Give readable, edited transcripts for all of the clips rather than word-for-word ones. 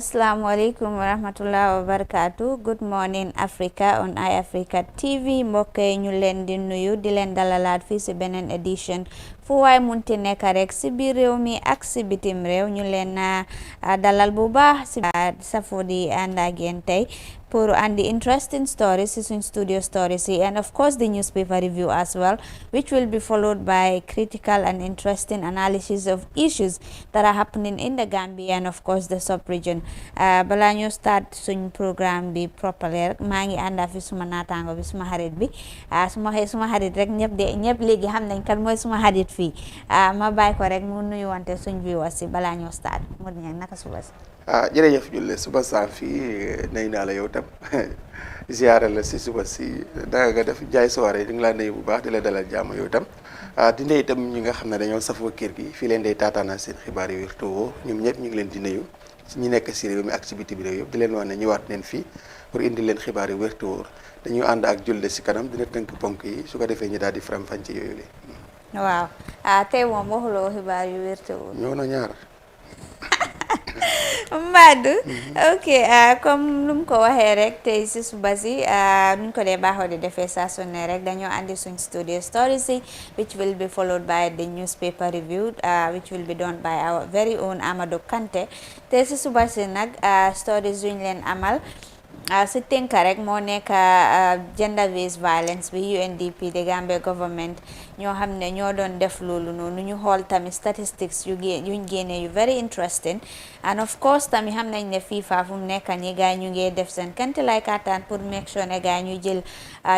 Assalamualaikum warahmatullahi wabarakatuh. Good morning Africa on Eye Africa TV. mbokk yi ñu leen di nuyu di leen dalalaat fii si beneen edition fu waay munti nekk rek si biir réew mi ak si bitim réew ñu leen dalal bu baax si safo di ànd ak yéen tey pour andi interesting stories si suñ studio stories yi, and of course the newspaper review as well, which will be followed by critical and interesting analysis of issues that are happening in the Gambia and of course the sub-region. Bala ñu start suñ programme bi properly rek maa ngi ànda fi suma naataango bi suma xarit bi suma xarit rek ñëpp léegi xam nañ kan mooy suma xarit fii ma bàyyi ko rek mu nuyu wante suñ viewers si bala ñu start. mu ñang naka suba si jërëjëf Julle suba saa fii nay naa la yow tam ziyaare la si suba si danga nga def jaay soirée di nga laa nuyu bu baax di la dalal jàmm yow tam di nuyu itam ñi nga xam ne dañoo safoo kër gi fii leen day taataana seen xibaar yu wér te woo ñoom ñëpp ñu ngi leen di nuyu ñi nekk si réew mi ak si biti bi réew yëpp di leen wax ne ñëwaat leen fii pour indi leen xibaar yu wér te wóor dañu ànd ak Julle si kanam dina tënk ponk yi su ko defee ñu daal di faram-fàcce yooyu li waaw tey moom waxuloo xibaar yu wér te wóor ñoo na ñaar Mbadou ok comme lu mu ko waxee rek tey si suba si nuñ ko dee baaxoo di defee saa su ne rek dañoo andi suñ studio stories yi which will be followed by the newspaper review which will be done by our very own Amadou Kante tey si suba si nag stories yuñ leen amal si tënka rek moo nekk gender based violence bi UNDP the Gambia government ñoo xam ne ñoo doon def loolu noonu ñu xool tamit statistics yuñ génne yu very interesting, and of course tamit xam nañ ne FIFA fu mu nekk nii gars ñu ngi def seen kanti lay kattan pour make sure ne gars ñu jël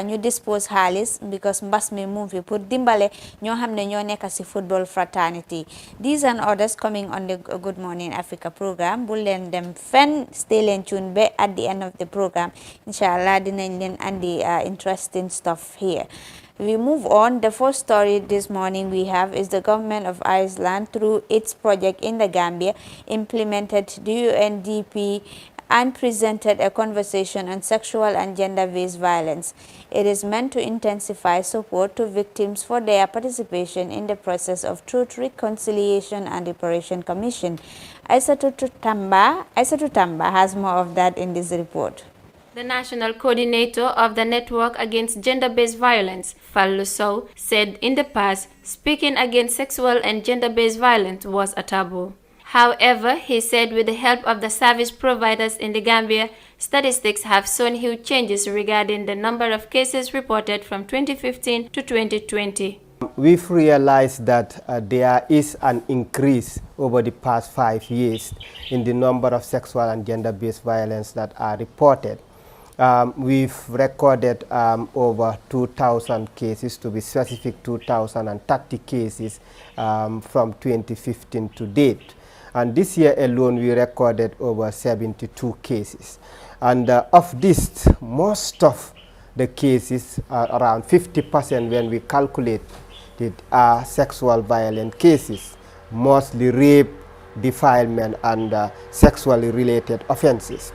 ñu dispose xaalis because mbas mi mu fi pour dimbale ñoo xam ne ñoo nekk si football fraternity. These and others coming on the Good Morning Africa program. Bu leen dem fenn, stay leen tune ba at the end of the program inshallah dinañ leen andi interesting stuff here. We move on. The first story this morning we have is the government of Iceland, through its project in the Gambia, implemented the UNDP and presented a conversation on sexual and gender-based violence. It is meant to intensify support to victims for their participation in the process of truth, reconciliation and reparation commission. Aissatou Tamba has more of that in this report. The national coordinator of the Network Against Gender-Based Violence, Fallu Sow, said in the past, speaking against sexual and gender-based violence was a taboo. However, he said with the help of the service providers in the Gambia, statistics have shown huge changes regarding the number of cases reported from 2015 to 2020. We've realized that there is an increase over the past 5 years in the number of sexual and gender-based violence that are reported. We've recorded over 2,000 cases, to be specific 2,030 cases from 2015 to date. And this year alone we recorded over 72 cases. And of this, most of the cases, around 50% when we calculate it, are sexual violent cases, mostly rape, defilement and sexually related offenses.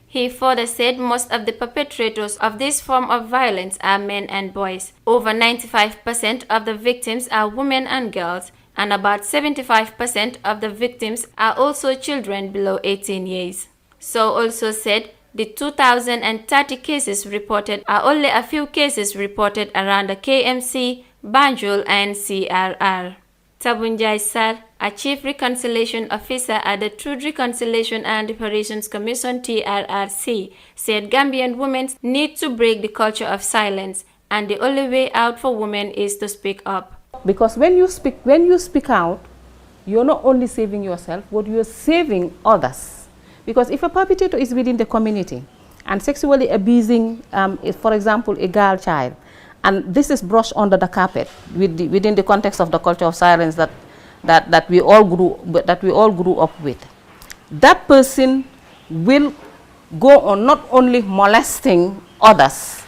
He further said most of the perpetrators of this form of violence are men and boys. Over 95% of the victims are women and girls, and about 75% of the victims are also children below 18 years. So also said the 2,030 cases reported are only a few cases reported around the KMC, Banjul and CRR. Tabunjai Sar, a Chief Reconciliation Officer at the Truth, Reconciliation and Reparations Commission TRRC, said Gambian women need to break the culture of silence, and the only way out for women is to speak up. Because when you speak out, you're not only saving yourself, but you're saving others. Because if a perpetrator is within the community and sexually abusing, for example, a girl child, and this is brushed under the carpet within the context of the culture of silence that we all grew up with, that person will go on not only molesting others,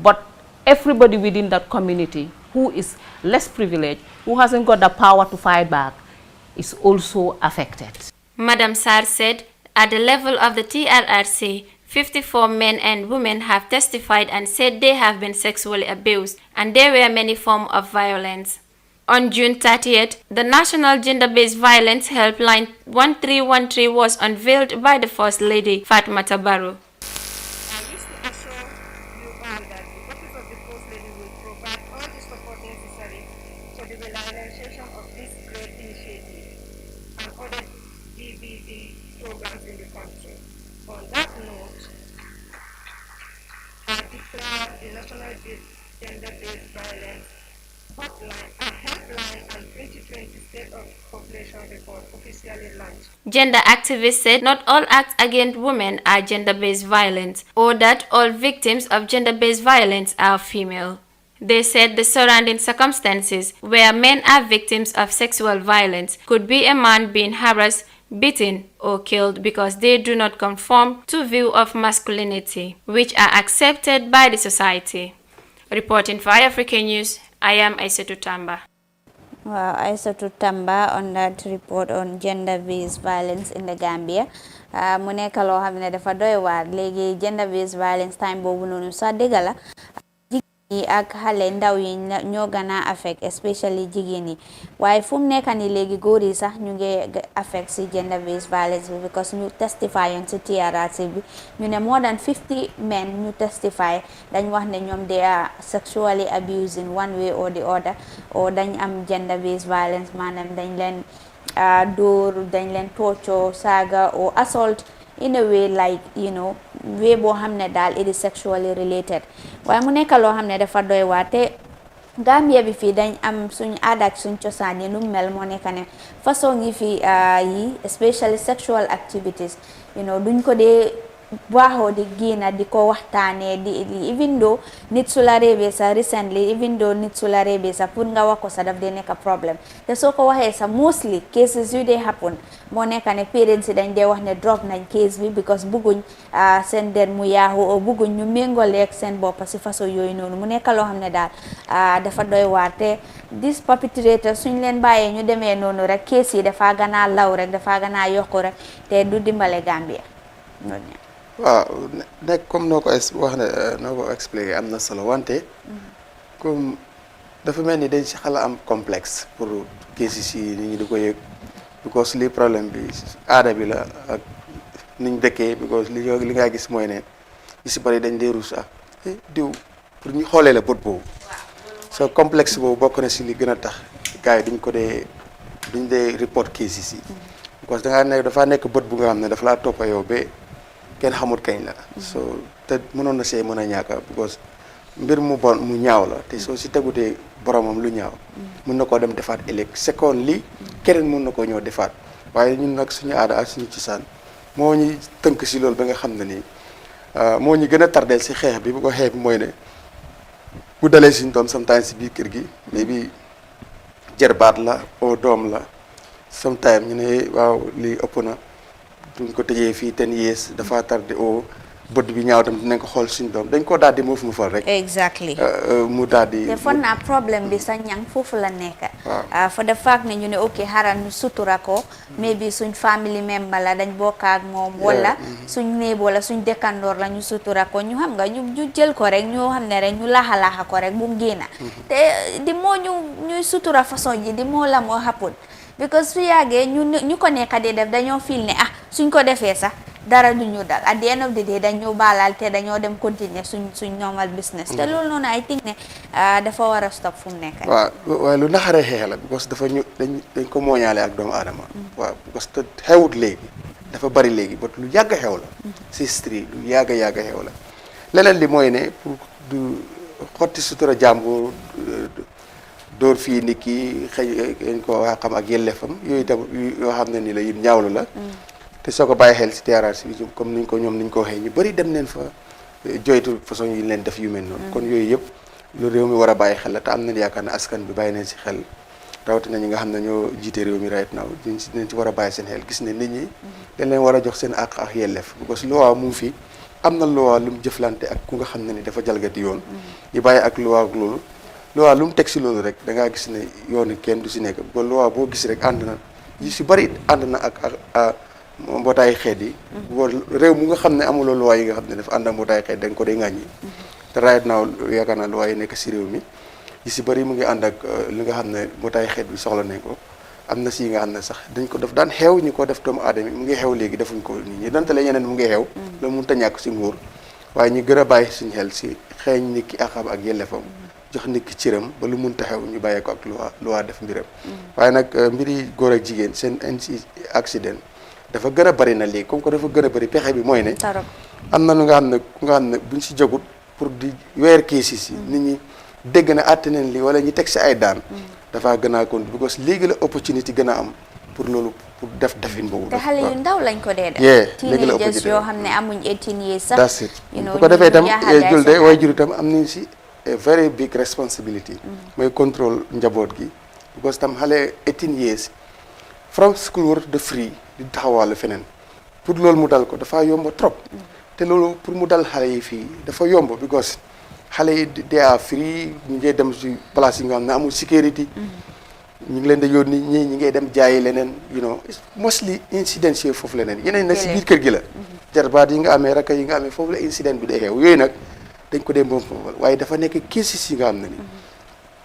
but everybody within that community who is less privileged, who hasn't got the power to fight back, is also affected. Madam Sar said at the level of the TRRC, 54 men and women have testified and said they have been sexually abused, and there were many forms of violence. On June 30th, the National Gender-Based Violence Helpline 1313 was unveiled by the First Lady, Fatoumatta Barrow. I wish to assure you all that the Office of the First Lady will provide all the support necessary for the realization of this great initiative and other DBV programs in the country. On that note, I declare the National Gender-Based Violence Hotline, a helpline, and 2020 State of Population Report officially launched. Gender activists said not all acts against women are gender-based violence, or that all victims of gender-based violence are female. They said the surrounding circumstances where men are victims of sexual violence could be a man being harassed, beaten, or killed because they do not conform to view of masculinity, which are accepted by the society. Reporting for African News, I am Aissatou Tamba. Wow, Aissatou Tamba on that report on gender-based violence in the Gambia. Mu nekk loo xam ne dafa doy waar léegi gender-based violence time boobu noonu sax dëgg la jigéen yi ak xale ndaw yi ñoo gën a affect especially jigéen yi waaye fu mu nekk nii léegi góor yi sax ñu ngi affect si gender-based violence bi because ñu testify yoon si TRRC bi ñu ne more than 50 men ñu testify dañ wax ne ñoom they are sexually abused in one way or the other or dañ am gender-based violence maanaam dañ leen dóor dañ leen torture saaga or assault in a way like way boo xam ne daal it is sexually related waaye mu nekk loo xam ne dafa doy waar te Gambia bi fii dañ am suñ aada ak suñ cosaan yi nu mel moo nekk ne façon yi fi yi especially sexual activities duñ ko dee baaxoo di génna di ko waxtaanee di even though nit su la réebee sa recently even though nit su la réebee sa pour nga wax ko sa daf dee nekk problème te soo ko waxee sa mostly cases yu dee happen moo nekk ne parents yi dañ dee wax ne drop nañ case bi because bugguñ seen der mu yaaxu o bugguñ ñu méngoleeg seen bopp si façon yooyu noonu mu nekk loo xam ne daal dafa doy waar te these perpetrators suñ leen bàyyee ñu demee noonu rek case yi dafa gën a law rek dafa gën a yokku rek te du dimbale Gambia waaw nekk comme noo ko expliqué am na solo wante comme dafa mel ni dañ si xala am complexe pour cases si nit ñi di ko yëg because li problème bi aada bi la ak niñ dëkkee because li nga gis mooy ne ñu si bëri dañ dee ruus diw pour ñu xoolee la bët boobu so complexe boobu bokk na si li gën a tax gars yi duñ dee report cases yi because dafa nekk bët bu nga xam ne dafa laa toppa yow ba kenn xamut kañ la so te mënoon na see mën a ñàkka because mbir mu bon mu ñaaw la te soo si tegutee boromam lu ñaaw mun na koo dem defaat ëllëg seconde li keneen mun na koo ñëw defaat waaye ñun nag suñu aada ak suñu cosaan moo ñu tënk si loolu ba nga xam ne nii moo ñu gën a tardeel si xeex bi bu ko xeex bi mooy ne bu dalee suñu doom sometimes si biir kër gi mais bi jërbaat la o doom la sometimes ñu ne waaw lii ëpp na duñ ko tëjee fii 10 years dafa tardé o bët bi ñaaw tam dinañ ko xool suñu doom dañ ko daal di mu fal rek exactly mu daal di te foog naa problème bi sa ñang foofu la nekk for the fact ne ñu ne ok xaral ñu sutura ko maybe suñ family member la dañ bokk ak moom wala suñ néebo la suñ dëkkandoor la ñu sutura ko ñu xam nga ñu jël ko rek ñu xam ne rek ñu laxa ko rek bu mu génna te di moo ñuy sutura façon ji di moo la moo happen because su yàggee ñu ko nekk di def dañoo feel ne suñ ko defee sax dara du ñu dal at the end of the day dañoo baalal te dañoo dem continuer suñ normal business te loolu noonu I think ne dafa war a stop fu mu nekk waaw waaye lu naxaree xeex la because dafa dañ ko mooñaale ak doomu aadama waaw parce que xewut léegi dafa bari léegi but lu yàgg xew la si street lu yàgg xew la leneen li mooy ne pour du xotti sutura jàmbur dóor fii nit ki xëy dañ ko waa xam ak yelleefam yooyu tam yoo xam ne ni la yu ñaawlu la te soo ko bàyyi xel si TRRC bi comme niñ ko waxee ñu bëri dem neen fa joytu façon yi leen def yu mel noonu kon yooyu yëpp lu réew mi war a bàyyi xel la te am nañ yaakaar ne askan bi bàyyi neen si xel rawatina ñi nga xam ne ñoo jiite réew mi right now dinañ ci war a bàyyi seen xel gis ne nit ñi dañ leen war a jox seen àq ak yelleef parce que loi mu ngi fi am na loi lu mu jëflante ak ku nga xam ne ni dafa jalgati yoon ñu bàyyi ak loi ak loolu loi lu mu teg si loolu rek da ngaa gis ne yoon kenn du si nekk ba loi boo gis rek ànd na yu si bëri ànd na ak mbootaay xeet yi réew mu nga xam ne amuloo loi yi nga xam ne dafa ànd ak mbootaay xeet da nga ko dee ŋàññi te right now yaakaar naa loi yi nekk si réew mi yu yi si bëri mu ngi ànd ak li nga xam ne mbootaay xeet bi soxla nañ ko am na si yi nga xam ne sax dañ ko def daan xew ñu ko def doomu aadama mu ngi xew léegi defuñ ko nit ñi dante la yeneen mu ngi xew loolu mënut a ñàkk si nguur waaye ñu gën a bàyyi suñu xel si xeeñ nit ki akam ak yelleefam jox nit ki cëram ba lu mënut a xew ñu bàyyee ko ak loi def mbiram waaye nag mbiri góor ak jigéen seen accident dafa gën a bëri na léegi comme que dafa gën a bëri pexe bi mooy ne am na lu nga xam ne buñ si jógut pour di weer kiisi si nit ñi dégg na àtte neen lii wala ñu teg si ay daan dafa gën a kon because léegi la opportunité gën a am pour loolu pour def defin boobu te xale yu ndaw lañ ko dee def léegi la teenagers yoo xam ne amuñ 18 years sax that's it bu ko defee itam jul de way jur itam am nañ si a very big responsibility mooy contrôle njaboot gi because tam xale 18 years from school war de free di taxawaalu feneen pour loolu mu dal ko dafa yomb trop te loolu pour mu dal xale yi fii dafa yomb because xale yi they are free ñu ngi dem si place yi nga xam ne amul sécurité ñu ngi leen di yónni ñii ñi ngay dem jaayi leneen mostly incidents yooyu foofu leneen yeneen nag si biir kër gi la jarbaat yi nga amee raka yi nga amee foofu la incident bi day xew yooyu nag dañ ko dee moom foofu waaye dafa nekk cases yi nga xam ne ni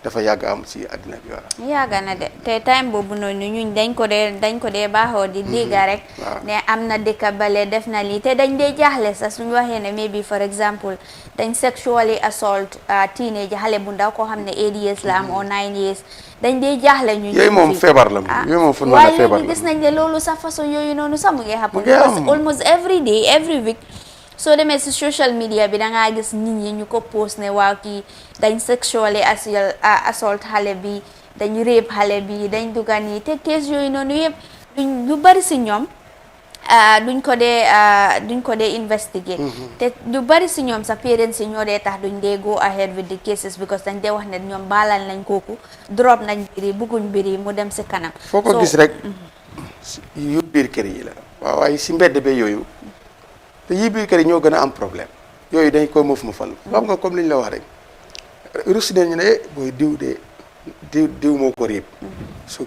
dafa yàgg am si àddina bi wala yàgg na de te time boobu noonu ñun dañ ko dee baaxoo di dégga rek ne am na dëkk bale def na lii te dañ dee jaaxle sax suñu waxee ne maybe for example dañ sexually assault teenage xale bu ndaw koo xam ne 8 years la am or 9 years dañ dee jaaxle ñu yooyu moom feebar la moom yooyu moom fu mu feebar la waaye gis nañ ne loolu sax façon yooyu noonu sax mu ngi happen because almost every day every week soo demee si social media bi dangaa gis nit ñi ñu ko post ne waaw kii dañ sexually assault xale bi dañ rape xale bi dañ dugga nii te case yooyu noonu yëpp lu bari si ñoom duñ ko dee investigate te lu bari si ñoom sa parents yi ñoo dee tax duñ dee go ahead with the cases because dañ dee wax ne ñoom baalal nañ kooku drop nañ mbiri bugguñ mbiri mu dem si kanam foo ko gis rek yu biir kër yi la waaw waaye si mbedd be yooyu te yii biir kër yi ñoo gën a am problème yooyu dañ koy moof ma fal xam nga comme li ñu la wax rek rus nañ ñu ne booy diw moo ko réeb su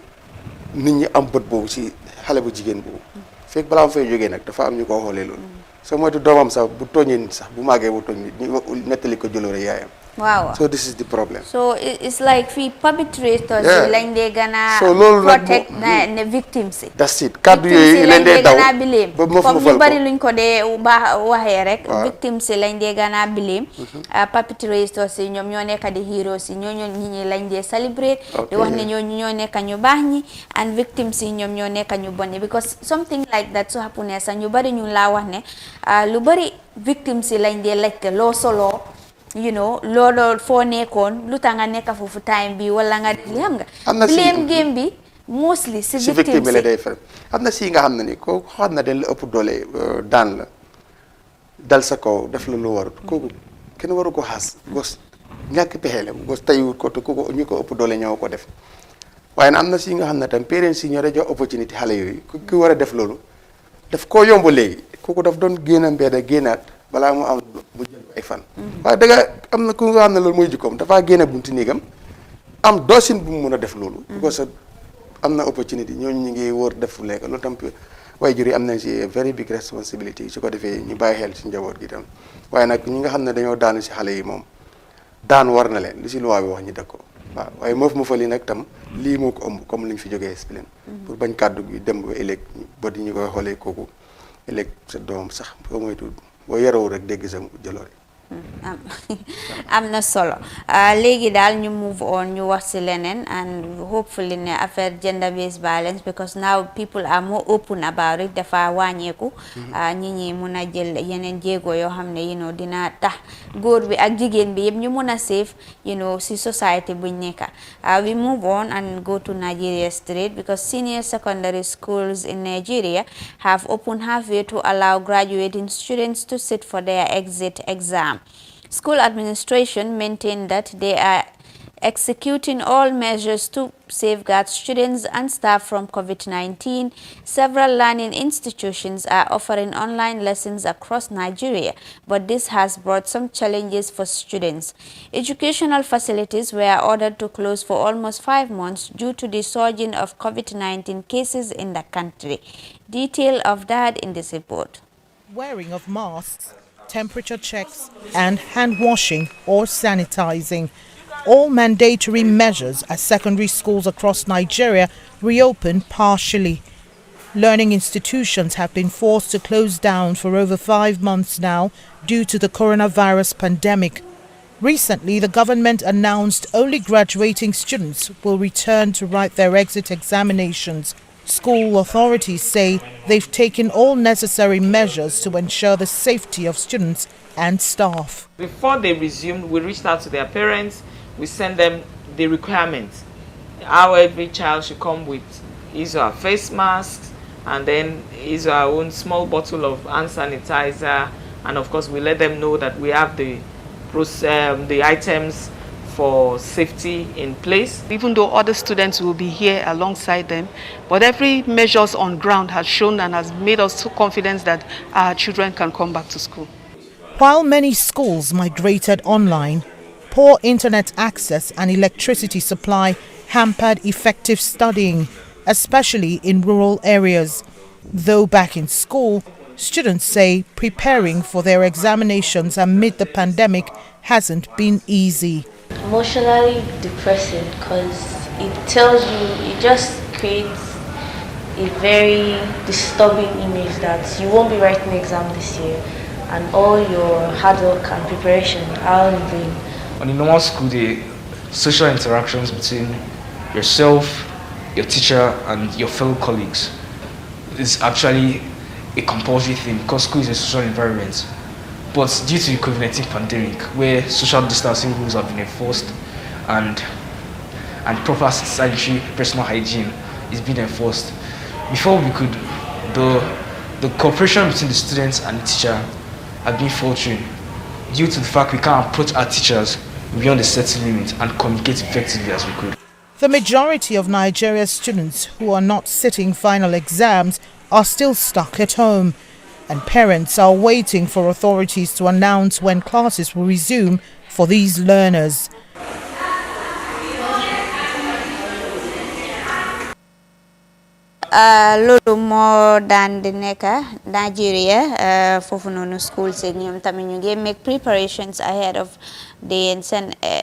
nit ñi am bët boobu si xale bu jigéen boobu fekk balaa ma fay jógee nag dafa am ñu ko xoolee loolu soo moytu doomam sax bu tooñee nit sax bu màggee bu tooñ nit ñu nettali ko jëloore yaayam waaw so this is the problem so it's like fii perpetrators yi lañ dee gën a so loolu nag protect ne victims yi that's it kàddu yooyu leen dee daw ba comme ñu bari luñ ko dee waxee rek victims yi lañ dee gën a blame perpetrators yi ñoom ñoo nekk di heroes yi ñooñu nit ñi lañ dee celebrate di wax ne ñooñu ñoo nekk ñu baax ñi and victims yi ñoom ñoo nekk ñu bon ñi because something like that su happen sax ñu bari ñu laa wax ne lu bari victims yi lañ dee laajte loo soloo loolu foo nekkoon lu tax nga nekk foofu time bi wala nga li xam nga blame game bi mostly si victime bi la day fer am na si nga xam ne ni kooku xam na dañ la ëpp doole daan la dal sa kaw def la lu warut kooku kenn waru ko xaas gos ñàkk pexe la gos tayiwut ko te kooku ñu ko ëpp doole ñoo ko def waaye na am na si nga xam ne tam parents yi ñoo da jox opportunité xale yooyu ki war a def loolu daf koo yomb léegi kooku daf doon génn mbedd génnaat balaa mu am mu jël ay fan waaye danga am na ku nga xam ne loolu mooy jikkoom dafaa génne bunti néegam am doosin bu mu mun a def loolu because am na opportunité ñooñu ñu ngi wóor def lekk loolu tam waaye jur yi am nañ si very big responsibility su ko defee ñu bàyyi xel si njaboot gi tam waaye nag ñi nga xam ne dañoo daanu si xale yi moom daan war na leen lu si loi bi wax ñu dëkk ko waaw waaye moofu ma fa li nag tam lii moo ko ëmb comme li ñu fi jógee explain pour bañ kàddu gi dem ba ëllëg ba di ñu koy xoolee kooku ëllëg sa doom sax boo moytu boo yaroo rek dégg sa jëloore am na solo léegi daal ñu move on ñu wax ci leneen and hopefully ne affaire gender based violence because now people are more open about it dafa wàññeeku ñi ñi mun a jël yeneen jéego yoo xam ne dina tax góor bi ak jigéen bi yëpp ñu mun a save ci society buñ nekka we move on and go to Nigeria straight because senior secondary schools in Nigeria have opened halfway to allow graduating students to sit for their exit exam. School administration maintained that they are executing all measures to safeguard students and staff from COVID-19. Several learning institutions are offering online lessons across Nigeria, but this has brought some challenges for students. Educational facilities were ordered to close for almost 5 months due to the surging of COVID-19 cases in the country. Detail of that in this report. Wearing of masks, temperature checks and hand washing or sanitizing. all mandatory measures as secondary schools across Nigeria reopen partially. Learning institutions have been forced to close down for over 5 months now due to the coronavirus pandemic. Recently, the government announced only graduating students will return to write their exit examinations. School authorities say they've taken all necessary measures to ensure the safety of students and staff. Before they resumed, we reached out to their parents. We sent them the requirements. How every child should come with his or her face masks, and then his or her own small bottle of hand sanitizer. And of course, we let them know that we have the items for safety in place. Even though other students will be here alongside them, but every measures on ground has shown and has made us so confident that our children can come back to school. While many schools migrated online, poor internet access and electricity supply hampered effective studying, especially in rural areas. Though back in school, students say preparing for their examinations amid the pandemic hasn't been easy. Emotionally depressing because it just creates a very disturbing image that you won't be writing the exam this year and all your hard work and preparation are in vain. On a normal school day, social interactions between yourself, your teacher and your fellow colleagues is actually a compulsory thing because school is a social environment. But due to the COVID-19 pandemic, where social distancing rules have been enforced and proper sanitary personal hygiene is being enforced, before we could, the cooperation between the students and the teacher had been faltering due to the fact we can't approach our teachers beyond a certain limit and communicate effectively as we could. The majority of Nigeria's students who are not sitting final exams are still stuck at home, and parents are waiting for authorities to announce when classes will resume for these learners. Loolu moo daan di nekk Nigeria foofu noonu school si ñoom tamit ñu ngi make preparations ahead of the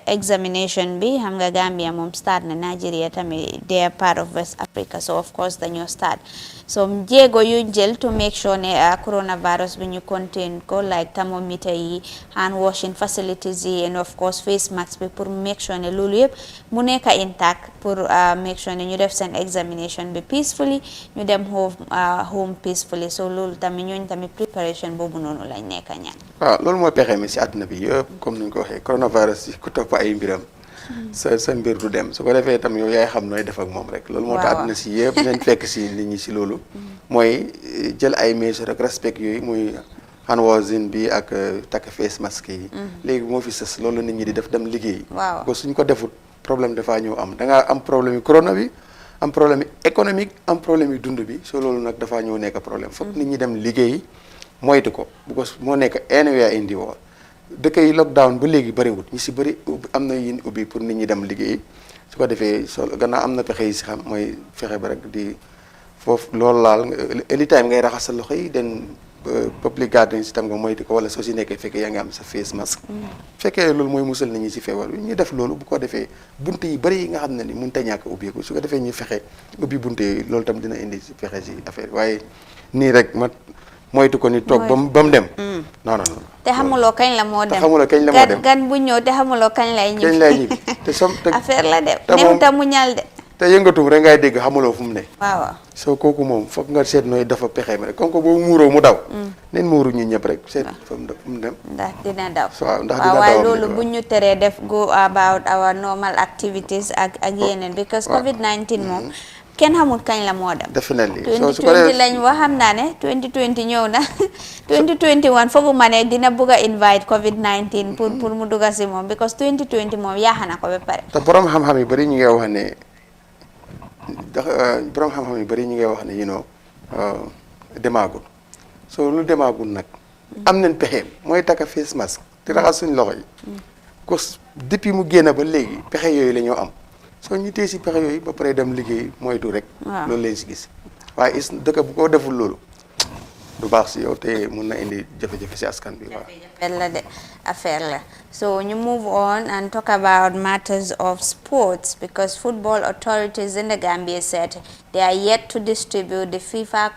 examination bi xam nga Gambia moom start na Nigeria tamit they are part of West Africa, so of course dañoo start so jéego yu jël to make sure ne coronavirus bi ñu contain ko like thermometer yi, hand washing facilities yi and of course face mask bi pour make sure ne loolu yëpp mu nekk intact pour make sure ne ñu def seen examination bi peacefully ñu dem home peacefully, so loolu tamit ñooñu tamit préparation boobu noonu lañ nekk ñaan. waaw loolu mooy pexe mi si àdduna bi yëpp comme ni ñu ko waxee coronavirus yi ku topp ay mbiram sa mbir du dem su ko defee tam yow yaay xam nooy def ak moom rek. loolu moo tax àdduna si yëpp nañ fekk si nit ñi si loolu. mooy jël ay mesures rek respect yooyu muy hand washing bi ak takk face masque yi. léegi moo fi sës loolu nit ñi di def dem liggéey. waaw ko suñ ko defut problème dafaa ñëw am da ngaa am problème yi corona bi. am problème économique am problème yi dund bi so loolu nag dafaa ñëw nekk problème foog nit ñi dem liggéey moytu ko because moo nekk anywhere in the world dëkk yi lockdown ba léegi bëriwut ñi si bëri am na yin ubbi pour nit ñi dem liggéey su ko defee so gannaaw am na pexe yi si xam mooy fexe ba rek di foofu loolu laal anytime ngay raxas sa loxo yi den public gatherings tam nga moytu ko wala soo si nekkee fekkee yaa ngi am sa face mask fekkee loolu mooy musal nit ñi si feebar bi ñu def loolu bu ko defee bunte yi bëri yi nga xam ne ni mënut a ñàkk ubbeeku su ko defee ñu fexe ubbi bunte yi loolu tam dina indi si fexe si affaire waaye nii rek ma moytu ko ni toog ba mu dem non non te xamuloo kañ la moo dem te xamuloo kañ la moo dem gan bu ñëw te xamuloo kañ lay ñibbi te affaire la dem néew ta mu ñal de te yëngatum rek ngay dégg xamuloo fu mu ne waaw soo kooku moom foog nga seet nooy dafa pexe mi rek comme que boobu muuroo mu daw nen muuru ñu ñëpp rek seet fa mu dem ndax dina daw waaw ndax dina daw waaye loolu bu ñu teree def go about our normal activities ak yeneen because COVID-19 moom kenn xamul kañ la moo dem definitely 2020 lañ wax xam naa ne 2020 ñëw na 2021 foogu ma ne dina bëgg a invite COVID-19 pour mu dugga si moom because 2020 moom yaaxa na ko ba pare te borom xam-xam yi bëri ñu ngi wax ne borom xam-xam yu bëri ñu ngi wax ne demaagul so lu demaagul nag am nañ pexeem mooy takka face mask di raxas suñ loxo yi ko depuis mu génn ba léegi pexe yooyu la ñoo am soo ñu tee si pexe yooyu ba pare dem liggéey moytu rek loolu lañ si gis waaye dëkk bu ko deful loolu du baax si yow te mun na indi jafe-jafe si askan bi waaw. So you move on and talk about matters of sports, because football authorities in the Gambia said they are yet to distribute the FIFA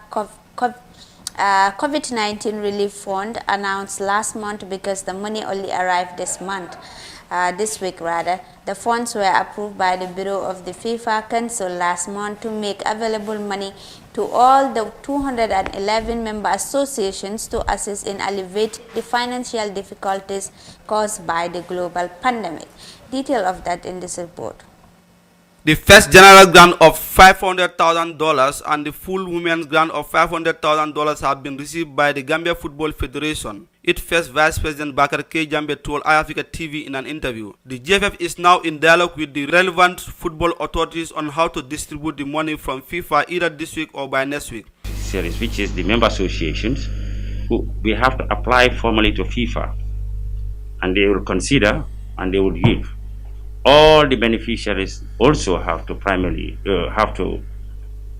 COVID-19 relief fund announced last month, because the money only arrived this week. The funds were approved by the Bureau of the FIFA Council last month to make available money to all the 211 member associations to assist in alleviating the financial difficulties caused by the global pandemic. Detail of that in this report. The first general grant of $500,000 and the full women's grant of $500,000 have been received by the Gambia Football Federation. Its first Vice President Bakar K. Jambe told iAfrica TV in an interview. The GFF is now in dialogue with the relevant football authorities on how to distribute the money from FIFA either this week or by next week. Series, which is the member associations, we have to apply formally to FIFA, and they will consider and they will give. All the beneficiaries also have to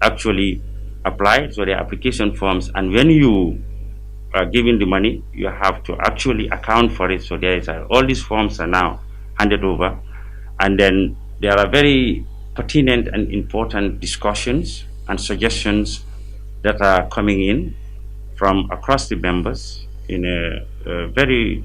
actually apply to their application forms, and when you are giving the money, you have to actually account for it. So there is all these forms are now handed over, and then there are very pertinent and important discussions and suggestions that are coming in from across the members in a very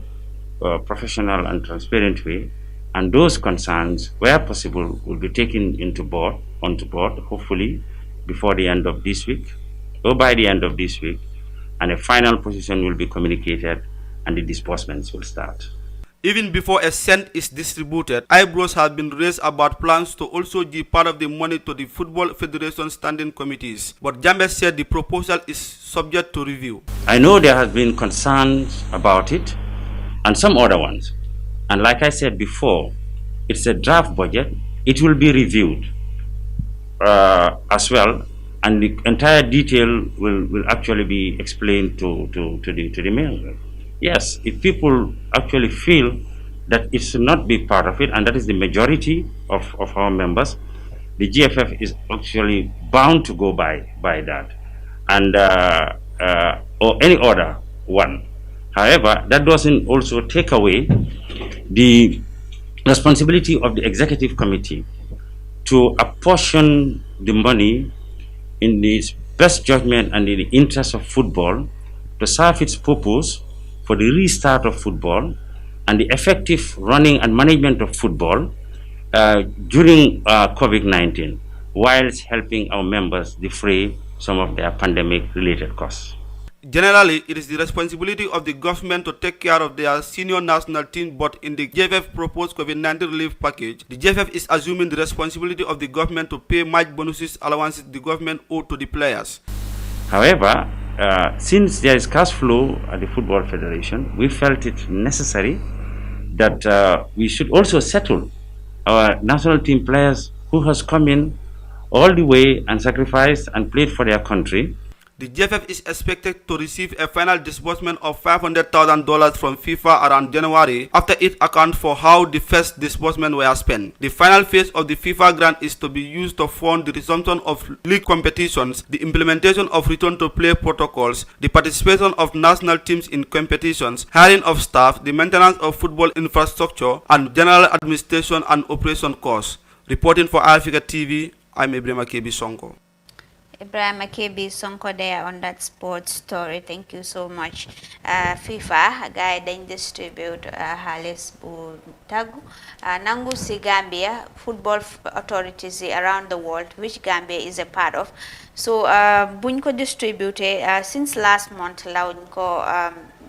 professional and transparent way. And those concerns, where possible, will be taken onto board, hopefully before the end of this week or by the end of this week, and a final position will be communicated and the disbursements will start. Even before a cent is distributed, eyebrows have been raised about plans to also give part of the money to the Football Federation standing committees. But Jambe said the proposal is subject to review. I know there has been concerns about it and some other ones. And like I said before, it's a draft budget. It will be reviewed as well, and the entire detail will actually be explained to the mayor. Yes, if people actually feel that it should not be part of it, and that is the majority of our members, the GFF is actually bound to go by that, and or any other one. However, that doesn't also take away the responsibility of the executive committee to apportion the money in the best judgment and in the interest of football to serve its purpose for the restart of football and the effective running and management of football during COVID-19, whilst helping our members defray some of their pandemic-related costs. Generally, it is the responsibility of the government to take care of their senior national team, but in the GFF proposed COVID-19 relief package, the GFF is assuming the responsibility of the government to pay match bonuses, allowances the government owed to the players. However, since there is cash flow at the Football Federation, we felt it necessary that we should also settle our national team players who has come in all the way and sacrificed and played for their country. The GFF is expected to receive a final disbursement of $500,000 from FIFA around January after it accounts for how the first disbursement were spent. The final phase of the FIFA grant is to be used to fund the resumption of league competitions, the implementation of return-to-play protocols, the participation of national teams in competitions, hiring of staff, the maintenance of football infrastructure, and general administration and operation costs. Reporting for Africa TV, I'm Ibrahim Akebi Sonko. Ibrahim Akebi Sonko there on that sports story. Thank you so much. FIFA guide and distribute Halis bu tagu nangu si Gambia football authorities around the world, which Gambia is a part of. So buñ ko distribute since last month lawñ ko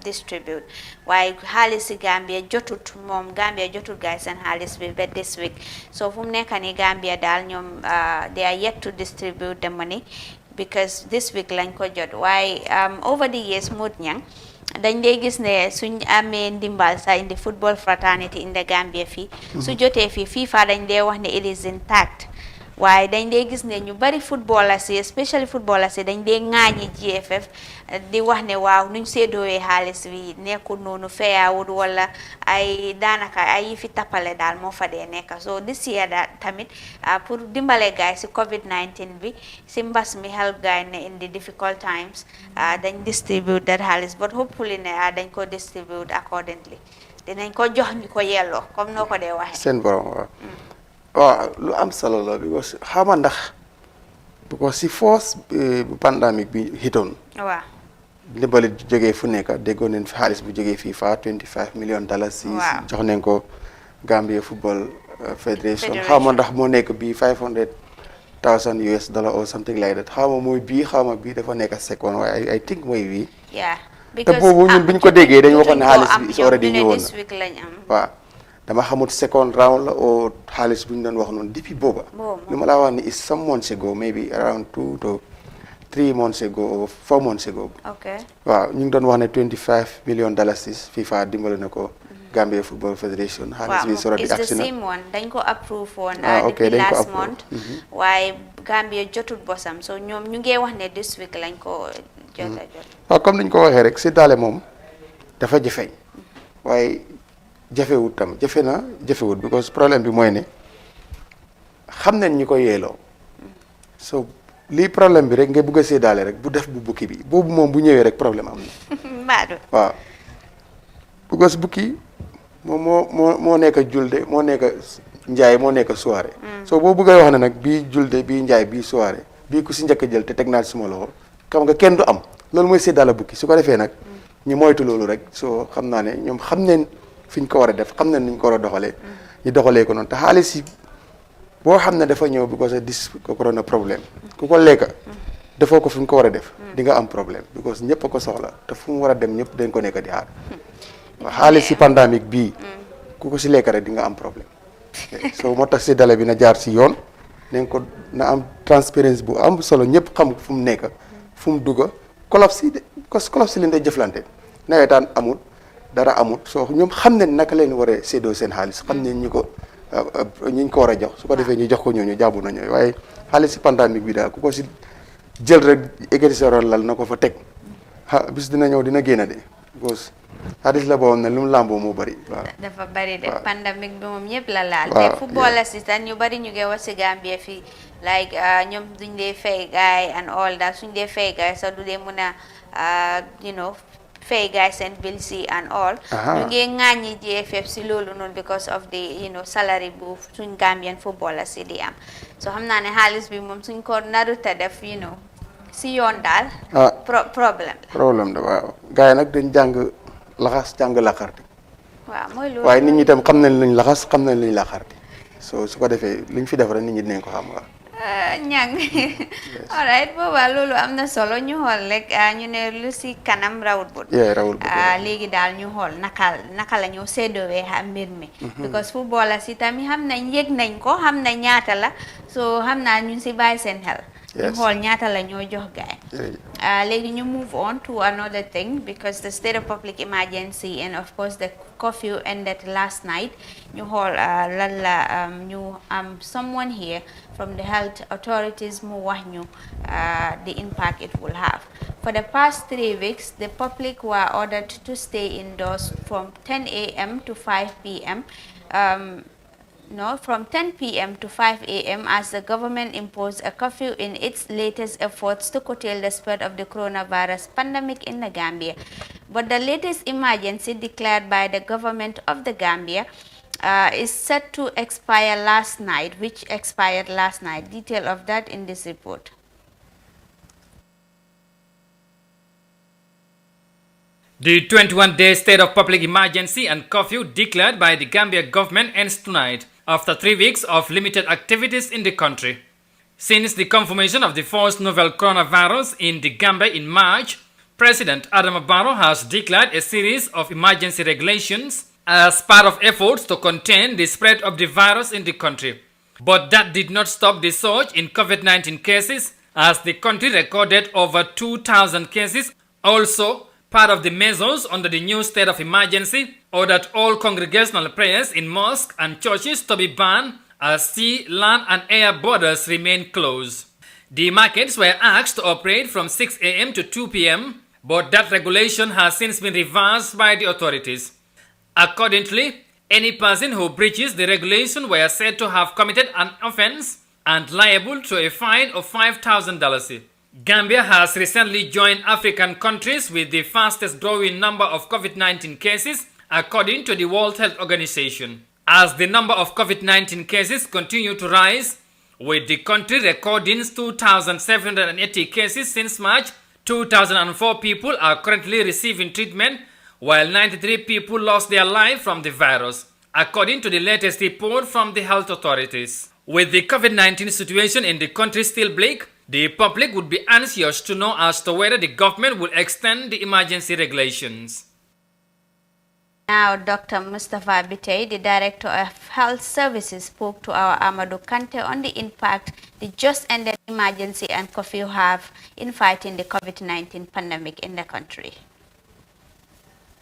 distribute. Why Halis Gambia jotut mom Gambia jotut guys and Halis will bet this week. So from nekani Gambia dal ñom they are yet to distribute the money because this week lañ ko jot. Why over the years Mod Nyang dañ dee gis ne suñ amee ndimbal sa in the football fraternity in the Gambia fii su jotee fii FIFA dañ dee wax ne it is intact waaye dañ dee gis ne ñu bari footballers yi especially footballers yi dañ dee ŋaañi GFF di wax ne waaw nuñ séedoowee xaalis bi nekkul noonu feyaawut wala ay daanaka ay yi fi tappale daal moo fa dee nekk so this year daal tamit pour dimbale gaay si COVID-19 bi si mbas mi help gaay ne in the difficult times dañ distribute that xaalis but hopefully ne dañ ko distribute accordingly dinañ ko jox ñu ko yelloo comme noo ko dee waxee seen borom waaw lu am solo la because xama ndax because si force bu pandemic bi hitoon waaw ndimbali jógee fu nekk déggoon nañ fi xaalis bu jógee FIFA $25 million si jox nañ ko Gambia Football Federation xawma ndax moo nekk bii $500,000 or something like that xawma mooy bii xawma bii dafa nekk second waaye I think mooy bii te boobu ñun biñ ko déggee dañ waxoon ne xaalis bi is already ñëwoon na waaw dama xamut second round la o xaalis bu ñu doon wax noonu depuis booba li ma laa wax ni is some months ago maybe around 2 to 3 months ago or 4 months ago waaw ñu ngi doon wax ne $25 million FIFA dimbali na ko Gambia Football Federation xaalis bi soro di agsi na dañ ko approve woon depuis last month waaye Gambia jotul bosam so ñoom ñu ngi wax ne this week lañ ko jot waaw comme niñ ko waxee rek si daale moom dafa jafeñ waaye jafewut tam jafewut because problème bi mooy ne xam nañ ñi ko yeeloo so lii problème bi rek nga bëgg a séddaale rek bu def bu bukki bi boobu moom bu ñëwee rek problème am na waaw because bukki moom moo nekk julde moo nekk njaay moo nekk soirée so boo bëggee wax ne nag bii julde bii njaay bii soirée bii ku si njëkk a jël te teg naa suma loxo xam nga kenn du am loolu mooy séddaale bukki su ko defee nag ñu moytu loolu rek soo xam naa ne ñoom xam neen fi ñu ko war a def xam nañ ni ñu ko war a doxalee ñu doxalee ko noonu te xaalis yi boo xam ne dafa ñëw because of this corona problème ku ko lekka defoo ko fi mu ko war a def di nga am problème because ñëpp a ko soxla te fu mu war a dem ñëpp dañ ko nekk di xaar xaalis si pandémique bii ku ko si lekka rek di nga am problème so moo tax séddale bi na jaar si yoon nañ ko na am transparence bu am solo ñëpp xam fu mu nekk fu mu dugga collapse yi leen day jëflante nawetaan amul dara amut soo ñoom xam ne naka leen war a séddoo seen xaalis xam ne ñi ko war a jox su ko defee ñu jox ko ñooñu jàmbu nañu waaye xaalis si pandémique bi daal ku ko si jël rek éggati sa lal na ko fa teg bis dina ñëw dina génn de because xaalis la boo xam ne lu mu làmboo moo bëri waaw dafa bëri de pandémique bi moom ñëpp la laal te football assistant ñu bëri ñu ngi wax si Gambia fii like ñoom duñ dee fay gaay and all that suñ dee fay gaay sax du dee mën a fay guys and bill si and all ñu ngi ŋàññi GFF si loolu noonu because of the salary bu suñ Gambian footballers si di am so xam naa ne xaalis bi moom suñ ko naruta def si yoon daal problème la waaw gars yi nag dañ jàng laxas jàng laqarti waaw mooy loolu waaye nit ñi tam xam nañ luñ laxas xam nañ luñ laqarti so su ko defee liñ fi def rek nit ñi dinañ ko xam waaw ñang alright boobaa loolu am na solo ñu xool rek ñu ne lu si kanam rawut but léegi daal ñu xool naka la ñoo séddoowee mbir mi because footballers yi tamit xam nañ yëg nañ ko xam nañ ñaata la so xam naa ñu si bàyyi seen xel ñu xool ñaata la ñoo jox gaay léegi ñu move on to another thing because the state of public emergency and of course the curfew ended last night ñu xool lan la ñu am someone here from the health authorities mu wax ñu the impact it will have. For the past 3 weeks, the public were ordered to stay indoors from 10 a.m. to 5 p.m. From 10 p.m. to 5 a.m. as the government imposed a curfew in its latest efforts to curtail the spread of the coronavirus pandemic in the Gambia. But the latest emergency declared by the government of the Gambia is set to expire last night, which expired last night. Detail of that in this report. The 21-day state of public emergency and curfew declared by the Gambia government ends tonight after 3 weeks of limited activities in the country. Since the confirmation of the first novel coronavirus in the Gambia in March, President Adama Barrow has declared a series of emergency regulations as part of efforts to contain the spread of the virus in the country. But that did not stop the surge in COVID-19 cases, as the country recorded over 2,000 cases. Also, part of the measures under the new state of emergency ordered all congregational prayers in mosques and churches to be banned as sea, land and air borders remain closed. The markets were asked to operate from 6 a.m. to 2 p.m., but that regulation has since been reversed by the authorities. Accordingly, any person who breaches the regulation were said to have committed an offense and liable to a fine of $5,000. Gambia has recently joined African countries with the fastest growing number of COVID-19 cases, according to the World Health Organization. As the number of COVID-19 cases continue to rise, with the country recording 2,780 cases since March, 2,004 people are currently receiving treatment, while 93 people lost their life from the virus, according to the latest report from the health authorities. With the COVID-19 situation in the country still bleak, the public would be anxious to know as to whether the government will extend the emergency regulations. Now, Dr. Mustafa Bitey, the Director of Health Services, spoke to our Amadou Kante on the impact the just ended emergency and curfew have in fighting the COVID-19 pandemic in the country.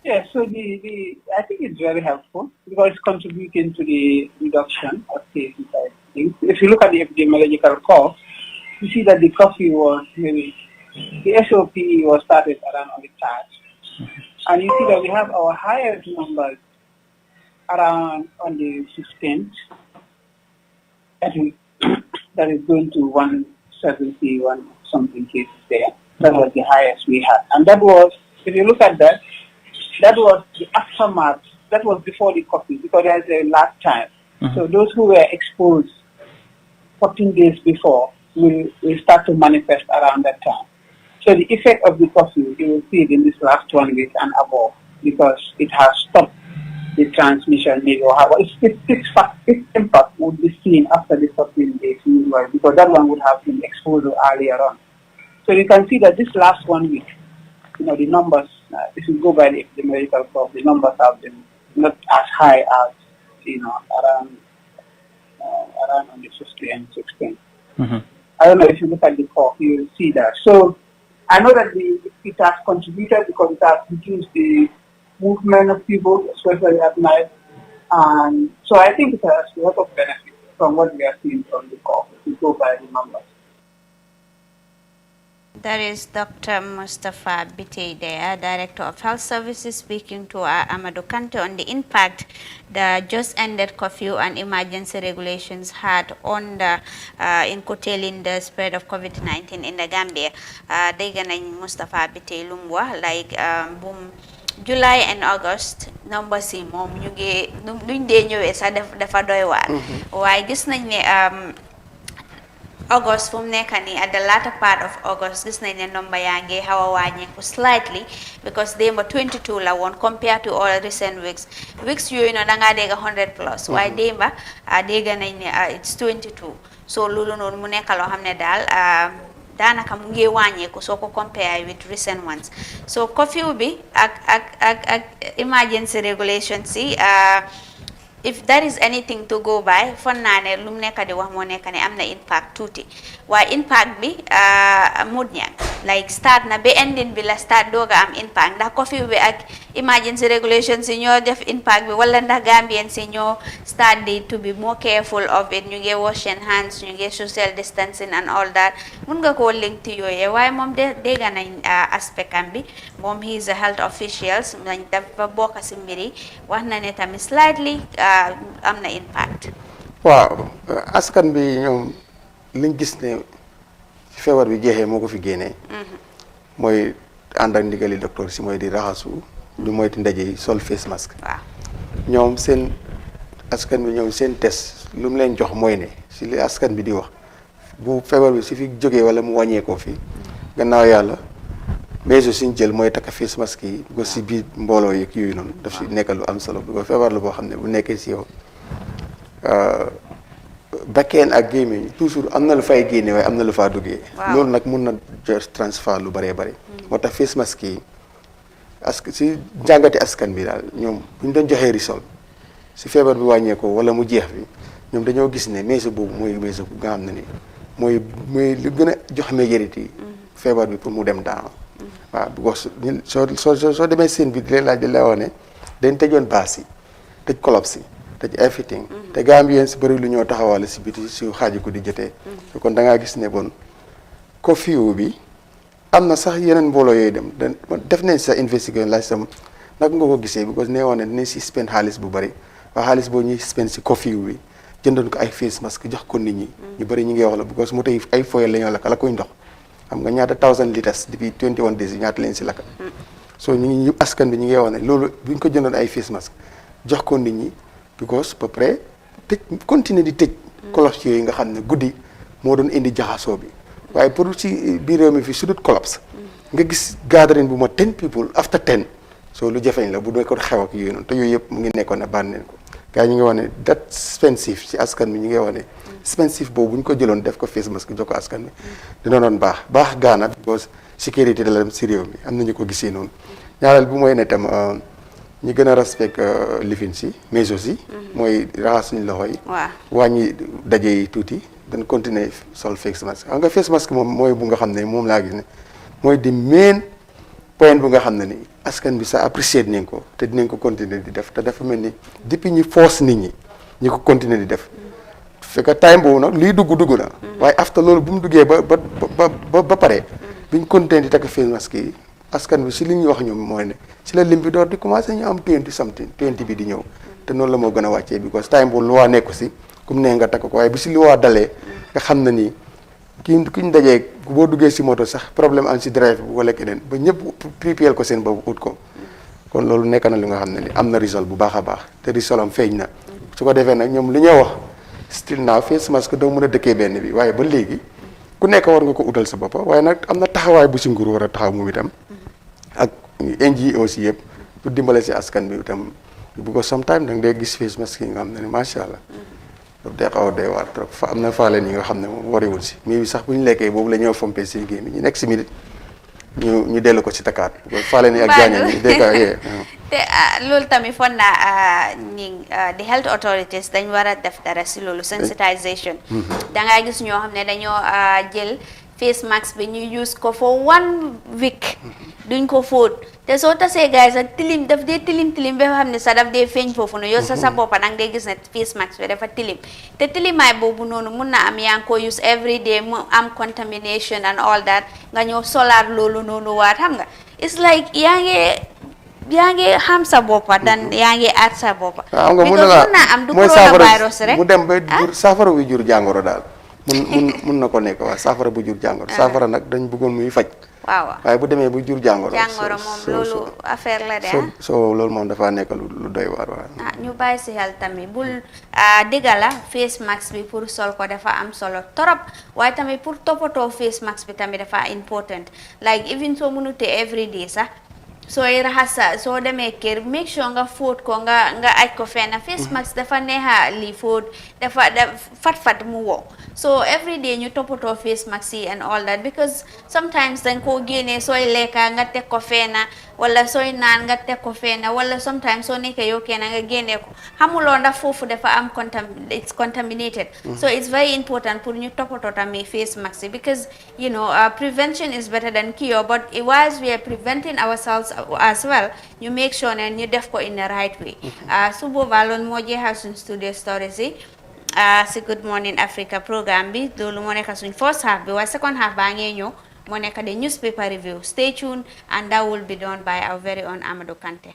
Yeah, so I think it's very helpful because it's contributing to the reduction of cases, I think. If you look at the epidemiological curve, you see that the curfew was maybe, the SOP was started around on the 3rd. And you see that we have our highest numbers around on the 16th. That is going to 171 something cases there. That was the highest we had. And that was, if you look at that, that was the aftermath. That was before the curfew because there's a lag time. So those who were exposed 14 days before will start to manifest around that time. So the effect of the curfew, you will see it in this last 1 week and above because it has stopped the transmission maybe or how its impact would be seen after the 14 days usually because that one would have been exposed earlier on. So you can see that this last 1 week, the numbers, if you go by the epidemiological curve, the numbers have been not as high as, around on the 15 and 16. I don't know if you look at the curve, you will see that. So I know that it has contributed because it has reduced the movement of people, especially at night. And so I think it has a lot of benefit from what we are seeing from the curve, if you go by the numbers. That is Dr. Mustafa Bitey there, Director of Health Services, speaking to Amadou Kante on the impact the just ended curfew and emergency regulations had on in curtailing the spread of COVID-19 in the Gambia. Dégg nañ Mustafa Bitey lu mu wax like July and August numbers yi moom ñu ngi nuñ dee ñëwee sax dafa doy waar waaye gis nañ ne August fu mu nekk nii at the latter part of August gis nañ ne number yaa ngi xaw a wàññeeku slightly because démba 22 la woon compared to all recent weeks yooyu noonu da ngaa dégg 100 plus waaye démba dégg nañ ne it's 22 so loolu noonu mu nekk loo xam ne daal daanaka mu ngi wàññeeku soo ko compare with recent ones so curfew bi ak emergency regulations yi if there is anything to go by fon naa ne lu mu nekk di wax moo nekk ne am na impact tuuti waaye impact bi mut ñaan like start na ba ending bi la start dooga am impact ndax curfew bi ak emergency regulations yi ñoo def impact bi wala ndax Gambians yi ñoo start to be more careful of it ñu ngi washing hands ñu ngi social distancing and all that mun nga koo link to yooyee waaye moom dégg nañ aspect am bi moom he is a health officials nañ dafa bokk si mbir yi wax na ne tamit slightly am na impact. waaw askan bi ñoom liñ gis ne feebar bi jeexee moo ko fi génnee. mooy ànd ak ndigali docteur si mooy di raxasu du moyti ndaje yi sol face masque. waaw ñoom seen askan bi ñoom seen test lu mu leen jox mooy ne si li askan bi di wax bu feebar bi si fi jógee wala mu wàññeekoo fi gannaaw yàlla mesure suñ jël mooy takk face masque yi bu ko si biir mbooloo yeeg yooyu noonu daf si nekk lu am solo bu ko feebar la boo xam ne bu nekkee si yow bakkeen ak gémmiñ toujours am na lu fay génne waaye am na lu faa duggee. loolu nag mun na transfert lu bëree bëri. moo tax face masque yi si jàngati askan bi daal ñoom bu ñu doon joxee risol si feebar bi wàññeekoo wala mu jeex bi ñoom dañoo gis ne mesure boobu mooy mesure bu nga xam ne ni mooy lu gën a jox majorité yi feebar bi pour mu dem daanu. waaw because soo demee seen bi di leen laaj di la wax ne dañ tëjoon baas yi tëj clubs yi tëj everything te Gambien si bëri lu ñoo taxawale si biti si xaaji ko di jotee kon da ngaa gis ne bon curfew bi am na sax yeneen mbooloo yooyu dem def nañ sa investigation laaj sam nag nga ko gisee because nee woon ne dinañ si spend xaalis bu bëri waaye xaalis boo ñuy spend si curfew bi jëndoon ko ay face mask jox ko nit ñi ñu bëri ñu ngi wax la because moto yi ay foyel la ñoo lakk la koy ndox xam nga ñaata 1000 litres depuis 21 days ñaata leen si lakk so ñu askan bi ñu ngi wax ne loolu buñ ko jëndoon ay face mask jox ko nit ñi because ba pare tëj continuer di tëj collapse yooyu nga xam ne guddi moo doon indi jaxasoo bi waaye pour ci biir réew mi fi su dut collapse nga gis gathering bu ma 10 people after 10 so lu jafeñ la bu nekkoon xew ak yooyu noonu te yooyu yëpp mu ngi nekkoon ne bànn neen ko gars yi ñu ngi wax ne that expensive ci askan bi ñu ngi wax ne expensive boobu bu ñu ko jëloon def ko face mask jox ko askan bi dina doon baax gaana because sécurité da la dem si réew mi am nañu ko gisee noonu ñaareel bi mooy ne tam ñi gën a respect lifin si mais aussi mooy raxas suñu loxo yi wàññi daje yi tuuti dañ continuer sol face mask xam nga face mask moom mooy bu nga xam ne moom laa gis ne mooy di main point bu nga xam ne ni askan bi sa apprécier nañ ko te dinañ ko continuer di def te dafa mel ni depuis ñi force nit ñi ko continuer di def fekk time boobu nag lii dugg na waaye after loolu bu mu duggee ba pare biñ continuer di takk face mask yi askan bi si li ñuy wax ñoom mooy ne si la lim bi door di commencé ñu am 20 something 20 bi di ñëw te noonu la moo gën a wàccee because time boobu lu waa nekku si comme nee nga takk ko waaye bu si lu waa dalee nga xam na ni kiñ dajee boo duggee si moto sax problème am si drive bi wala keneen ba ñëpp pripeel ko seen boobu ut ko kon loolu nekk na li nga xam ne ni am na risol bu baax a baax te risol am feeñ na su ko defee nag ñoom li ñoo wax still now face mask doo mën a dëkkee benn bi waaye ba léegi ku nekk war nga ko utal sa bopp waaye nag am na taxawaay bu si nguur war a taxaw moom itam ak NGO aussi yëpp pour dimbale si askan bi itam because sometimes da nga dee gis face mask yi nga xam ne ni macha allah daf dee xaw a doy waar trop fa am na faaleen yi nga xam ne moom wariwul si mais bi sax bu ñu lekkee boobu la ñëw fompee si gémmi ñu nekk si minute ñu dellu ko si takkaat faaleen yi ak jaañal yi dégg te loolu tamit foog naa ñi the health authorities dañ war a def dara si loolu sensitization dangaa gis ñoo xam ne dañoo jël face mask bi ñu use ko for 1 week duñ ko fóot te soo tasee gars yi sax tilim daf dee tilim ba xam ne sax daf dee feeñ foofu noonu yow sa bopp nag day gis ne face mask bi dafa tilim te tilimaay boobu noonu mun na am yaa ngi ko use every day mu am contamination and all that nga ñëw solaat loolu noonu waat xam nga it's like yaa ngi xam sa boppa dan yaa ngi aat sa boppa xam nga mun na am du coronavirus rek mu dem ba jur saafara bu jur jàngoro daal mun na ko nekk waaw saafara bu jur jàngoro saafara nag dañ bëggoon muy faj waaw waaye bu demee bu jur jàngoro moom loolu affaire la de so loolu moom dafa nekk lu doy waar waaw ñu bàyyi si xel tamit bul dëgga la face mask bi pour sol ko dafa am solo torop waaye tamit pour toppatoo face mask bi tamit dafa important like even soo mënutee every day sax sooy raxasa soo demee kër make sure nga fóot ko nga aj ko fenn face mask dafa neexa li fóot dafa fat mu wow so every day ñu toppatoo face mask yi and all that because sometimes dañ koo génnee sooy lekka nga teg ko fenn wala sooy naan nga teg ko fenn wala sometimes soo nekkee yow kenn nga génnee ko xamuloo ndax foofu dafa am it's contaminated so it's very important pour ñu toppatoo tamit face mask yi because you know prevention is better than cure but whilst we are preventing ourselves as well you make sure ne ñu def ko in the right way su boobaa loolu moo jeexal suñ studio stories yi si Good Morning Africa programme bi loolu moo nekk suñ first half bi waaye second half baa ngee ñëw moo nekk the newspaper review stay tuned and that will be done by our very own Amadou Kante.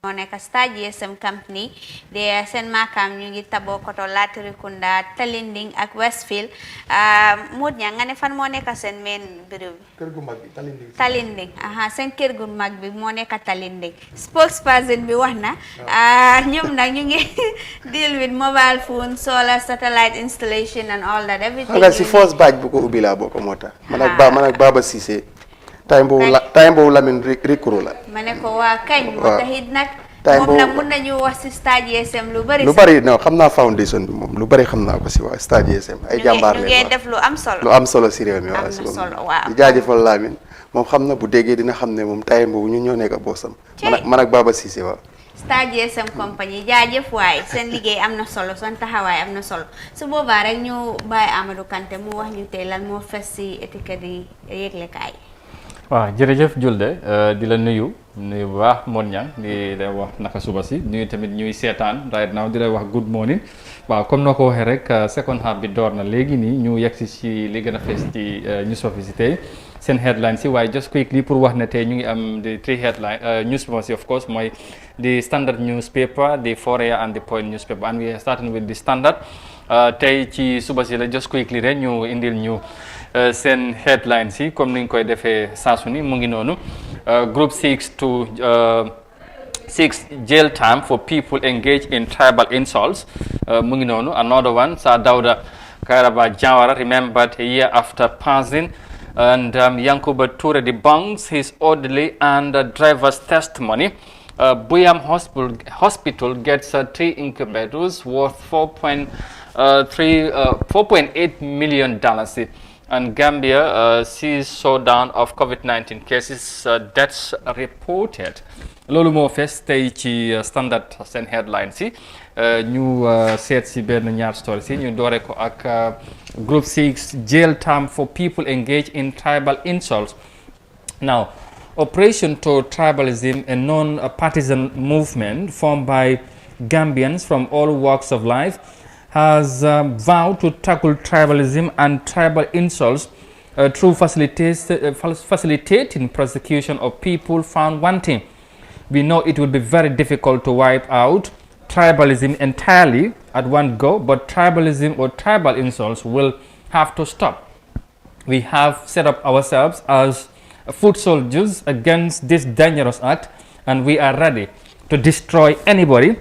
moo nekk Star GSM company de seen maakaam ñu ngi Tabokoto Latrikunda Talinding ak Westfield Modou Niang nga ne fan moo nekk seen main bureau bi kër gu mag bi Talinding seen kër gu mag bi moo nekk Talinding spokesperson bi wax na ñoom nag ñu ngi deal with mobile phone solar satellite installation and all that everything nga si first batch bu ko ubbi laa bokk moo tax man ak Baba Cissé time boobu Lamine Rikuru la ma ne ko waa kañ moo taxit nag moom nag mun nañu wax si Star GSM lu bari non xam naa foundation bi moom lu bari xam naa ko si waa Star GSM ay jàmbaar leen ñu ngi def lu am solo si réew mi waaw si waaw di jaajëfal Lamine moom xam na bu déggee dina xam ne moom time boobu ñu ñoo nekk boosam man ak Baba Cissé waaw Star GSM compagnie jaajëf waay seen liggéey am na solo seen taxawaay am na solo su boobaa rek ñu bàyyi Amadou Kanté mu wax ñu tey lan moo fes si étiquette yi yëglekaay waaw jërëjëf Julde di la nuyu bu baax Modou Niang di lay wax naka suba si nuyu tamit ñuy seetaan right now di lay wax good morning waaw comme noo ko waxee rek second half bi door na léegi nii ñu yegsi si li gën a fees ci news office tey seen headline si waaye just quickly pour wax ne tey ñu ngi am the three headline newspapers of course mooy the Standard newspaper the Foroyaa and the Point newspaper and we are starting with the Standard tey ci suba si la just quickly rek ñu indil ñu seen headline si comme ni ñu koy defee saa su ni mu ngi noonu group 6 jail time for people engaged in tribal insults mu ngi noonu another one Sir Dawda Kairaba Jawara remembered a year after passing and Yankuba Toure debunks his orderly and driver's testimony. Buyam Hospital gets 3 incubators worth $4.8 million. And Gambia sees showdown of COVID-19 cases, deaths reported. loolu moo fees tey ci Standard seen headline si ñu seet si benn ñaar story si ñu doore ko ak group 6 jail term for people engaged in tribal insults. Now, Operation to Tribalism, a non-partisan movement formed by Gambians from all walks of life, has vowed to tackle tribalism and tribal insults through facilitating prosecution of people found wanting. We know it will be very difficult to wipe out tribalism entirely at one go, but tribalism or tribal insults will have to stop. We have set up ourselves as foot soldiers against this dangerous act, and we are ready to destroy anybody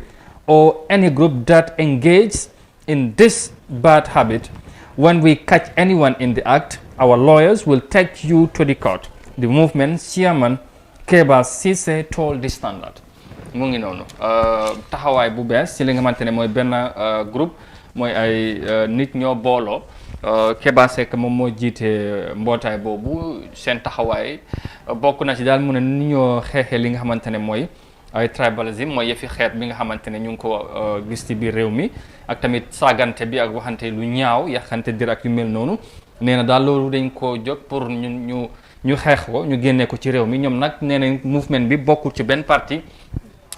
or any group that engages in this bad habit. When we catch anyone in the act, our lawyers will take you to the court. The movement's chairman Keba Cissé told the Standard. mu ngi noonu taxawaay bu bees ci li nga xamante ne mooy benn groupe mooy ay nit ñoo booloo Keba Seck moom moo jiite mbootaay boobu seen taxawaay bokk na ci daal mu ne ni ñoo xeexee li nga xamante ne mooy ay tribalism mooy yëfi xeet bi nga xamante ne ñu ngi ko gis ci biir réew mi ak tamit saagante bi ak waxante lu ñaaw yaxante dir ak yu mel noonu nee na daal loolu dañ koo jóg pour ñu xeex ko ñu génnee ko ci réew mi ñoom nag nee nañ mouvement bi bokkul ci benn parti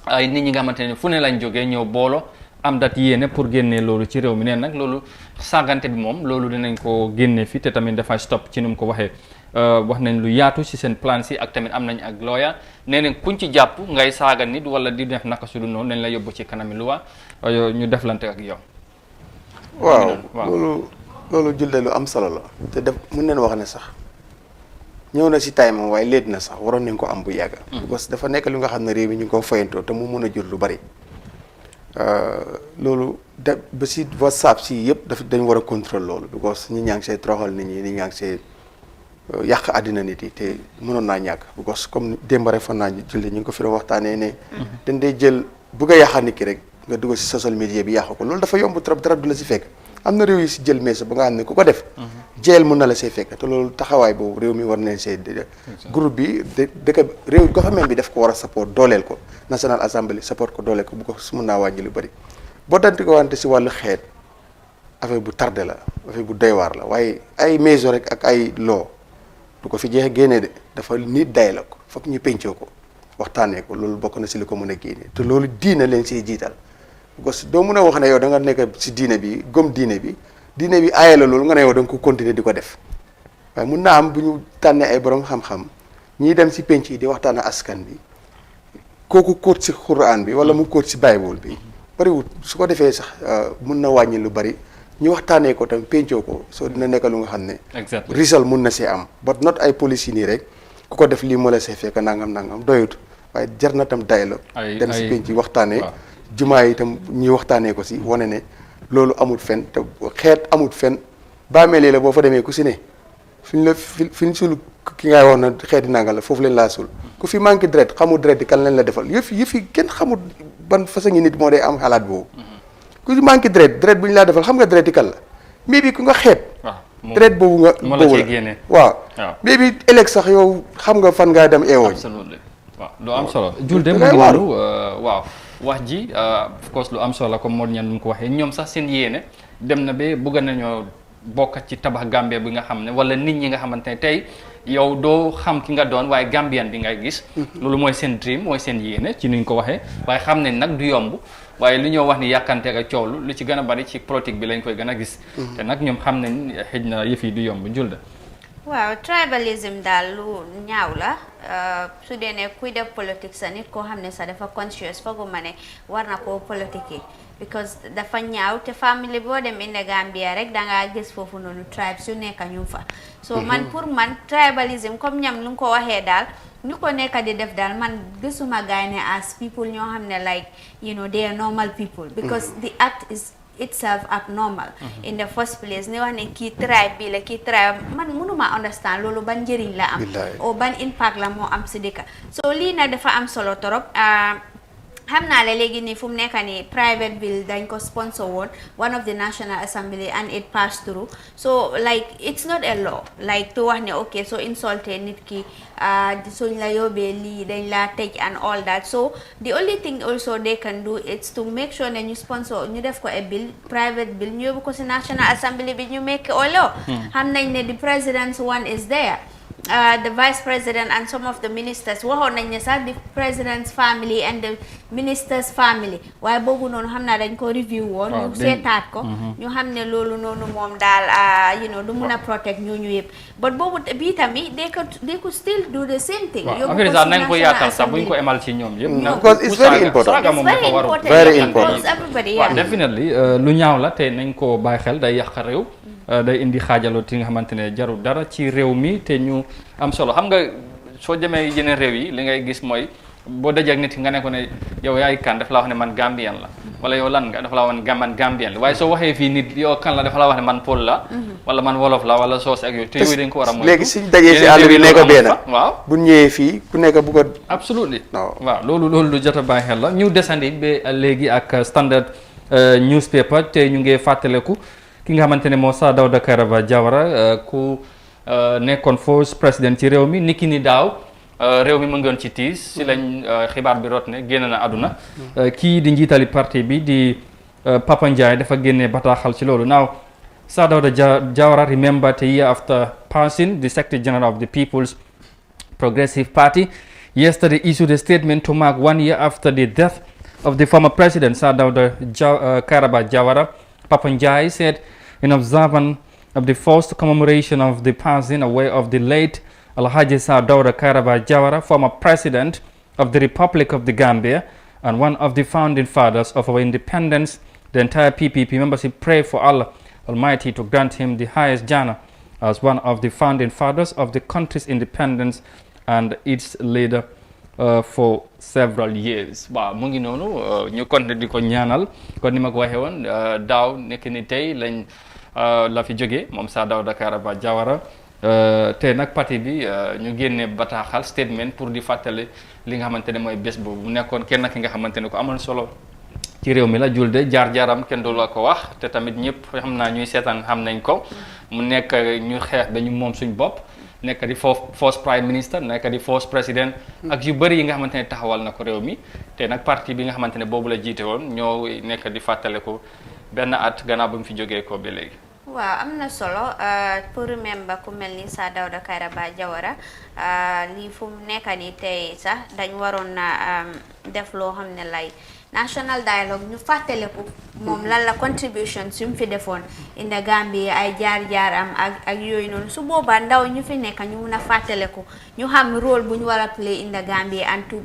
ay nit ñi nga xamante ne fu ne lañ jógee ñëw boolo am dat yéene pour génnee loolu ci réew mi nee nag loolu saagante bi moom loolu dinañ ko génnee fi te tamit dafay stop ci nu mu ko waxee wax nañ lu yaatu ci seen plan si ak tamit am nañ ak lawyer nee nañ kuñ ci jàpp ngay saaga nit wala di def naka su du noonu nañ la yóbbu ci kanami luwa ñu deflante ak yow. waaw loolu julde lu am solo la te def mën nañ wax ne sax ñëw na si time waaye léet na sax waroon nañ ko am bu yàgg. parce que dafa nekk lu nga xam ne réew mi ñu ngi ko fayantoo te mu mën a jur lu bari loolu de ba si WhatsApp si yëpp dañ war a contrôle loolu because ñi ñaa ngi see toroxal nit ñi ñaa ngi see yàq àddina nit yi te mënoon naa ñàkk because comme démb rek fan naa julde ñu ngi ko fi doon waxtaanee ne dañ dee jël bëgg a yàqa nit ki rek nga dugg si social media bi yàq ko loolu dafa yomb trop dara du la si fekk am na réew yi si jël meesa ba nga xam ne ku ko def jeel mën na la see fekk te loolu taxawaay boobu réew mi war nañ see groupe bi dëkk réew government bi daf ko war a support dooleel ko National Assembly support ko dooleel ko bu ko su mën naa wàññi lu bëri boo danti ko wante si wàllu xeet affaire bu tardé la affaire bu doy waar la waaye ay meeso rek ak ay loo du ko fi jeex génnee de dafa nit day la ko foog ñu pencoo ko waxtaanee ko loolu bokk na si li ko mën a génne te loolu diina leen siy jiital parce que doo mën a wax ne yow da nga nekk si diine bi gëm diine bi aaye la loolu nga ne yow da nga ko continuer di ko def waaye mun naa am bu ñu tànnee ay borom xam-xam ñiy dem si penc yi di waxtaan ak askan bi kooku kóot si Quran bi wala mu kóot si Bible bi bariwut su ko defee sax mun na wàññi lu bari ñu waxtaanee ko tam pencoo ko soo dina nekk lu nga xam ne risal mun na see am but not ay police yi nii rek ku ko def lii moo la see fekk nangam doyut waaye jar na tam dialogue dem si penc yi waxtaanee jumaa yi itam ñi waxtaanee ko si wane ne loolu amul fen te xeet amul fen bàmmeel la boo fa demee ku si ne fiñ sul ki ngay wax na xeeti nangal la foofu leen laa sul ku fi manqué deret xamul deret kan leen la defal yëf yi kenn xamul ban façon ngi nit moo dee am xalaat boobu ku fi manqué deret bu ñu laa defal xam nga deret kan la mais bi ku nga xeeb deret boobu nga boobu la waaw mais bi ëllëg sax yow xam nga fan ngaa dem eewoo waaw lu am solo julde mu ngi noonu waaw wax ji of course lu am solo la comme moo ñan nu ko waxee ñoom sax seen yéene dem na ba bëgg nañoo bokkat ci tabax Gambia bi nga xam ne wala nit ñi nga xamante ne tey yow doo xam ki nga doon waaye Gambian bi ngay gis loolu mooy seen dream mooy seen yéene ci nuñ ko waxee waaye xam ne nag du yomb waaye lu ñoo wax ni yàkkante ak coow lu ci gën a bari ci politique bi lañ koy gën a gis te nag ñoom xam nañ xëj na yëf yi du yomb julde waaw tribalism daal lu ñaaw la su dee ne kuy def politique sa nit koo xam ne sax dafa conscious fooguma ne war na koo politique yi because dafa ñaaw te famille boo dem inde Gambia rek dangaa gis foofu noonu tribe su nekk ñu fa so man pour man tribalism comme ñam lu nga ko waxee daal ñu ko nekk di def daal man gisuma gaay ne as people ñoo xam ne like you know they are normal people because the act is itself abnormal in the first place ni wax ne kii tribe bi la kii tribe man mënuma understand loolu ban njëriñ la am o ban impact la moo am si dëkk so lii nag dafa am solo torop xam naa la léegi nii fu mu nekk nii private bill dañ ko sponsor woon one of the National Assembly and it passed through so like it's not a law like to wax ne ok so insulté nit ki suñ la yóbbee lii dañ la tëj and all that so the only thing also they can do is to make sure ne ñu sponsor ñu def ko a bill private bill ñu yóbbu ko si National Assembly bi ñu make a law xam nañ ne the president's one is there the vice president and some of the ministers waxoon nañ ne sax the president's family and the minister's family waaye boobu noonu xam naa dañ ko review woon ñu seetaat ko ñu xam ne loolu noonu moom daal you know du mun a protect ñooñu yëpp but boobu bii tamit they could still do the same thing affaire sax nañ ko yaatal sax buñ ko emal ci ñoom yëpp because it's very important very important everybody definitely lu ñaaw la te nañ ko bàyyi xel day yàq réew day indi xaajaloo ti nga xamante ne jarul dara ci réew mi te ñu am solo xam nga soo demee yeneen réew yi li ngay gis mooy boo dajeek nit nga ne ko ne yow yaay kan dafa la wax ne man Gambien la wala yow lan nga dafa la wax ne man Gambien la waaye soo waxee fii nit yow kan la dafa la wax ne man Pël la wala man wolof la wala soos ak yooyu te yooyu dañ ko war a moytu léegi suñ dajee si àll bi nekk benn waaw bu ñëwee fii ku nekk bu ko absolutely waaw loolu lu jot a bàyyi xel la ñu desandi ba léegi ak Standard newspaper te ñu ngi fàttaleku ki nga xamante ne moo Sir Dawda Kairaba Jawara ku nekkoon first président ci réew mi niki ni daaw réew mi mu ngi woon ci tiis si lañ xibaar bi rot ne génn na àdduna kii di njiitali parti bi di Papa Njie dafa génne bataaxal ci loolu now Sir Dawda Jawara remembered a year after passing the Secretary General of the People's Progressive Party yesterday issued a statement to mark 1 year after the death of the former president Sir Dawda Kairaba Jawara. Papa Njie said in observance of the first commemoration of the passing away of the late Alhaji Sir Dawda Kairaba Jawara, former president of the Republic of the Gambia and one of the founding fathers of our independence, the entire PPP membership pray for Allah Almighty to grant him the highest jannah as one of the founding fathers of the country's independence and its leader for several years. Waaw mu ngi noonu ñu continuer di ko ñaanal kon ni ma ko waxee woon daaw nekk ni tey lañ la fi jógee moom Sir Dawda Kairaba Jawara te nag parti bi ñu génne bataaxal statement pour di fàttali li nga xamante ne mooy bés boobu mu nekkoon kenn ki nga xamante ne ko amoon solo ci réew mi la julde jaar-jaaram kenn du la ko wax te tamit ñëpp xam naa ñuy seetaan xam nañ ko mu nekk ñu xeex dañu moom suñ bopp nekk di first prime minister nekk di first président ak yu bëri yi nga xamante ne taxawal na ko réew mi te nag parti bi nga xamante ne boobu la jiite woon ñoo nekk di fàttale ko benn at gannaaw ba mu fi jógee ko ba léegi. waaw am na solo pour remember ku mel ni Sir Dawda Kairaba Jawara lii fu mu nekk nii tey sax dañ waroon na def loo xam ne lay national dialogue ñu fàttaleku moom lan la contribution su mu fi defoon in the Gambia ay jaar-jaaram ak yooyu noonu su boobaa ndaw ñu fi nekk ñu mun a fàttaleku ñu xam role bu ñu war a play in the Gambia and to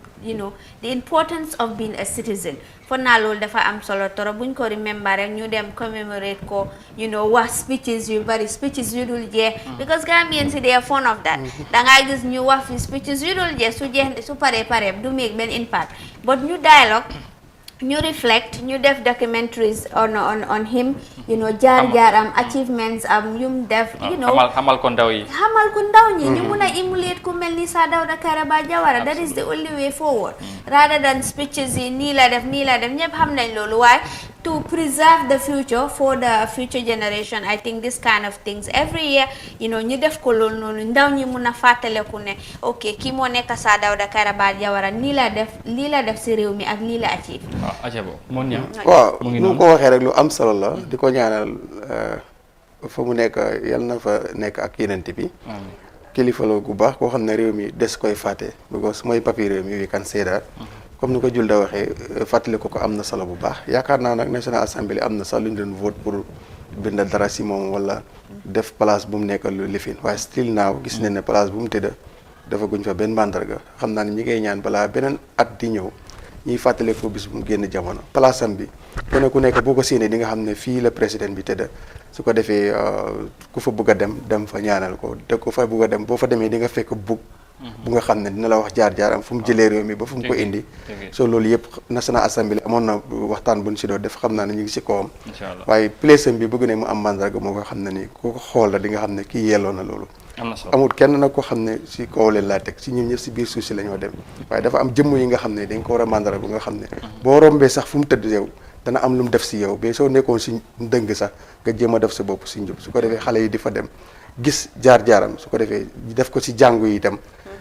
the importance of being a citizen fon naa loolu dafa am solo toro buñ ko remember rek ñu dem commemorate ko wax speeches yu bari speeches yu dul jeex because Gambians they are fond of that dangaa gis ñu wax fi speeches yu dul jeex su paree du make benn impact but ñu dialogue ñu reflect ñu def documentaries on him jaar-jaaram achievements yum def xamal ko ndaw yi ñu mun a emulate ku mel ni Sir Dawda Kairaba Jawara that is the only way forward rather than speeches yi nii la def ñëpp xam nañ loolu waaye to preserve the future for the future generation I think this kind of things every year ñu def ko loolu noonu ndaw ñi mun a fàttaleku ne ok kii moo nekk Sir Dawda Kairaba Jawara lii la def si réew mi ak lii la achieve waaw nu ko waxee rek lu am solo la di ko ñaanal fa mu nekk yal na fa nekk ak yeneen bi kilifa la gu baax koo xam ne réew mi des koy fàtte because mooy papi réew mi wi kan seeda comme ni ko Julde waxee fàttali ko am na solo bu baax yaakaar naa nag National Assembly am na sax lu ñu doon vote pour bindal dara si moom wala def place bu mu nekk lu lifin waaye still naaw gis nañ ne place bu mu tëdda dafa guñ fa benn mandarga xam naa ne ñi ngay ñaan balaa beneen at di ñëw ñuy fàttali ko bis bu mu génn jamono place am bi ku nekk boo ko séenee di nga xam ne fii la président bi tëdda su ko defee ku fa bugg a dem fa ñaanal ko te ku fa bugg a dem boo fa demee di nga fekk bug bu nga xam ne dina la wax jaar-jaaram fu mu jëlee réew mi ba fu mu ko indi so loolu yëpp National Assembly amoon na waxtaan buñ si doon def xam naa ne ñu ngi si kawam waaye place am bi bëgg ne mu am mandarga moo ko xam ne ni ku ko xool la di nga xam ne kii yelloo na loolu amul kenn nag ko xam ne si kaw leen laa teg si ñun ñëpp si biir suuf si la ñoo dem waaye dafa am jëmm yi nga xam ne dañ ko war a mandarga bu nga xam ne boo rombee sax fu mu tëdd yow dana am lu mu def si yow ba soo nekkoon si dëng sax nga jéem a def sa bopp si njub su ko defee xale yi di fa dem gis jaar-jaaram su ko defee def ko si jàngu yi itam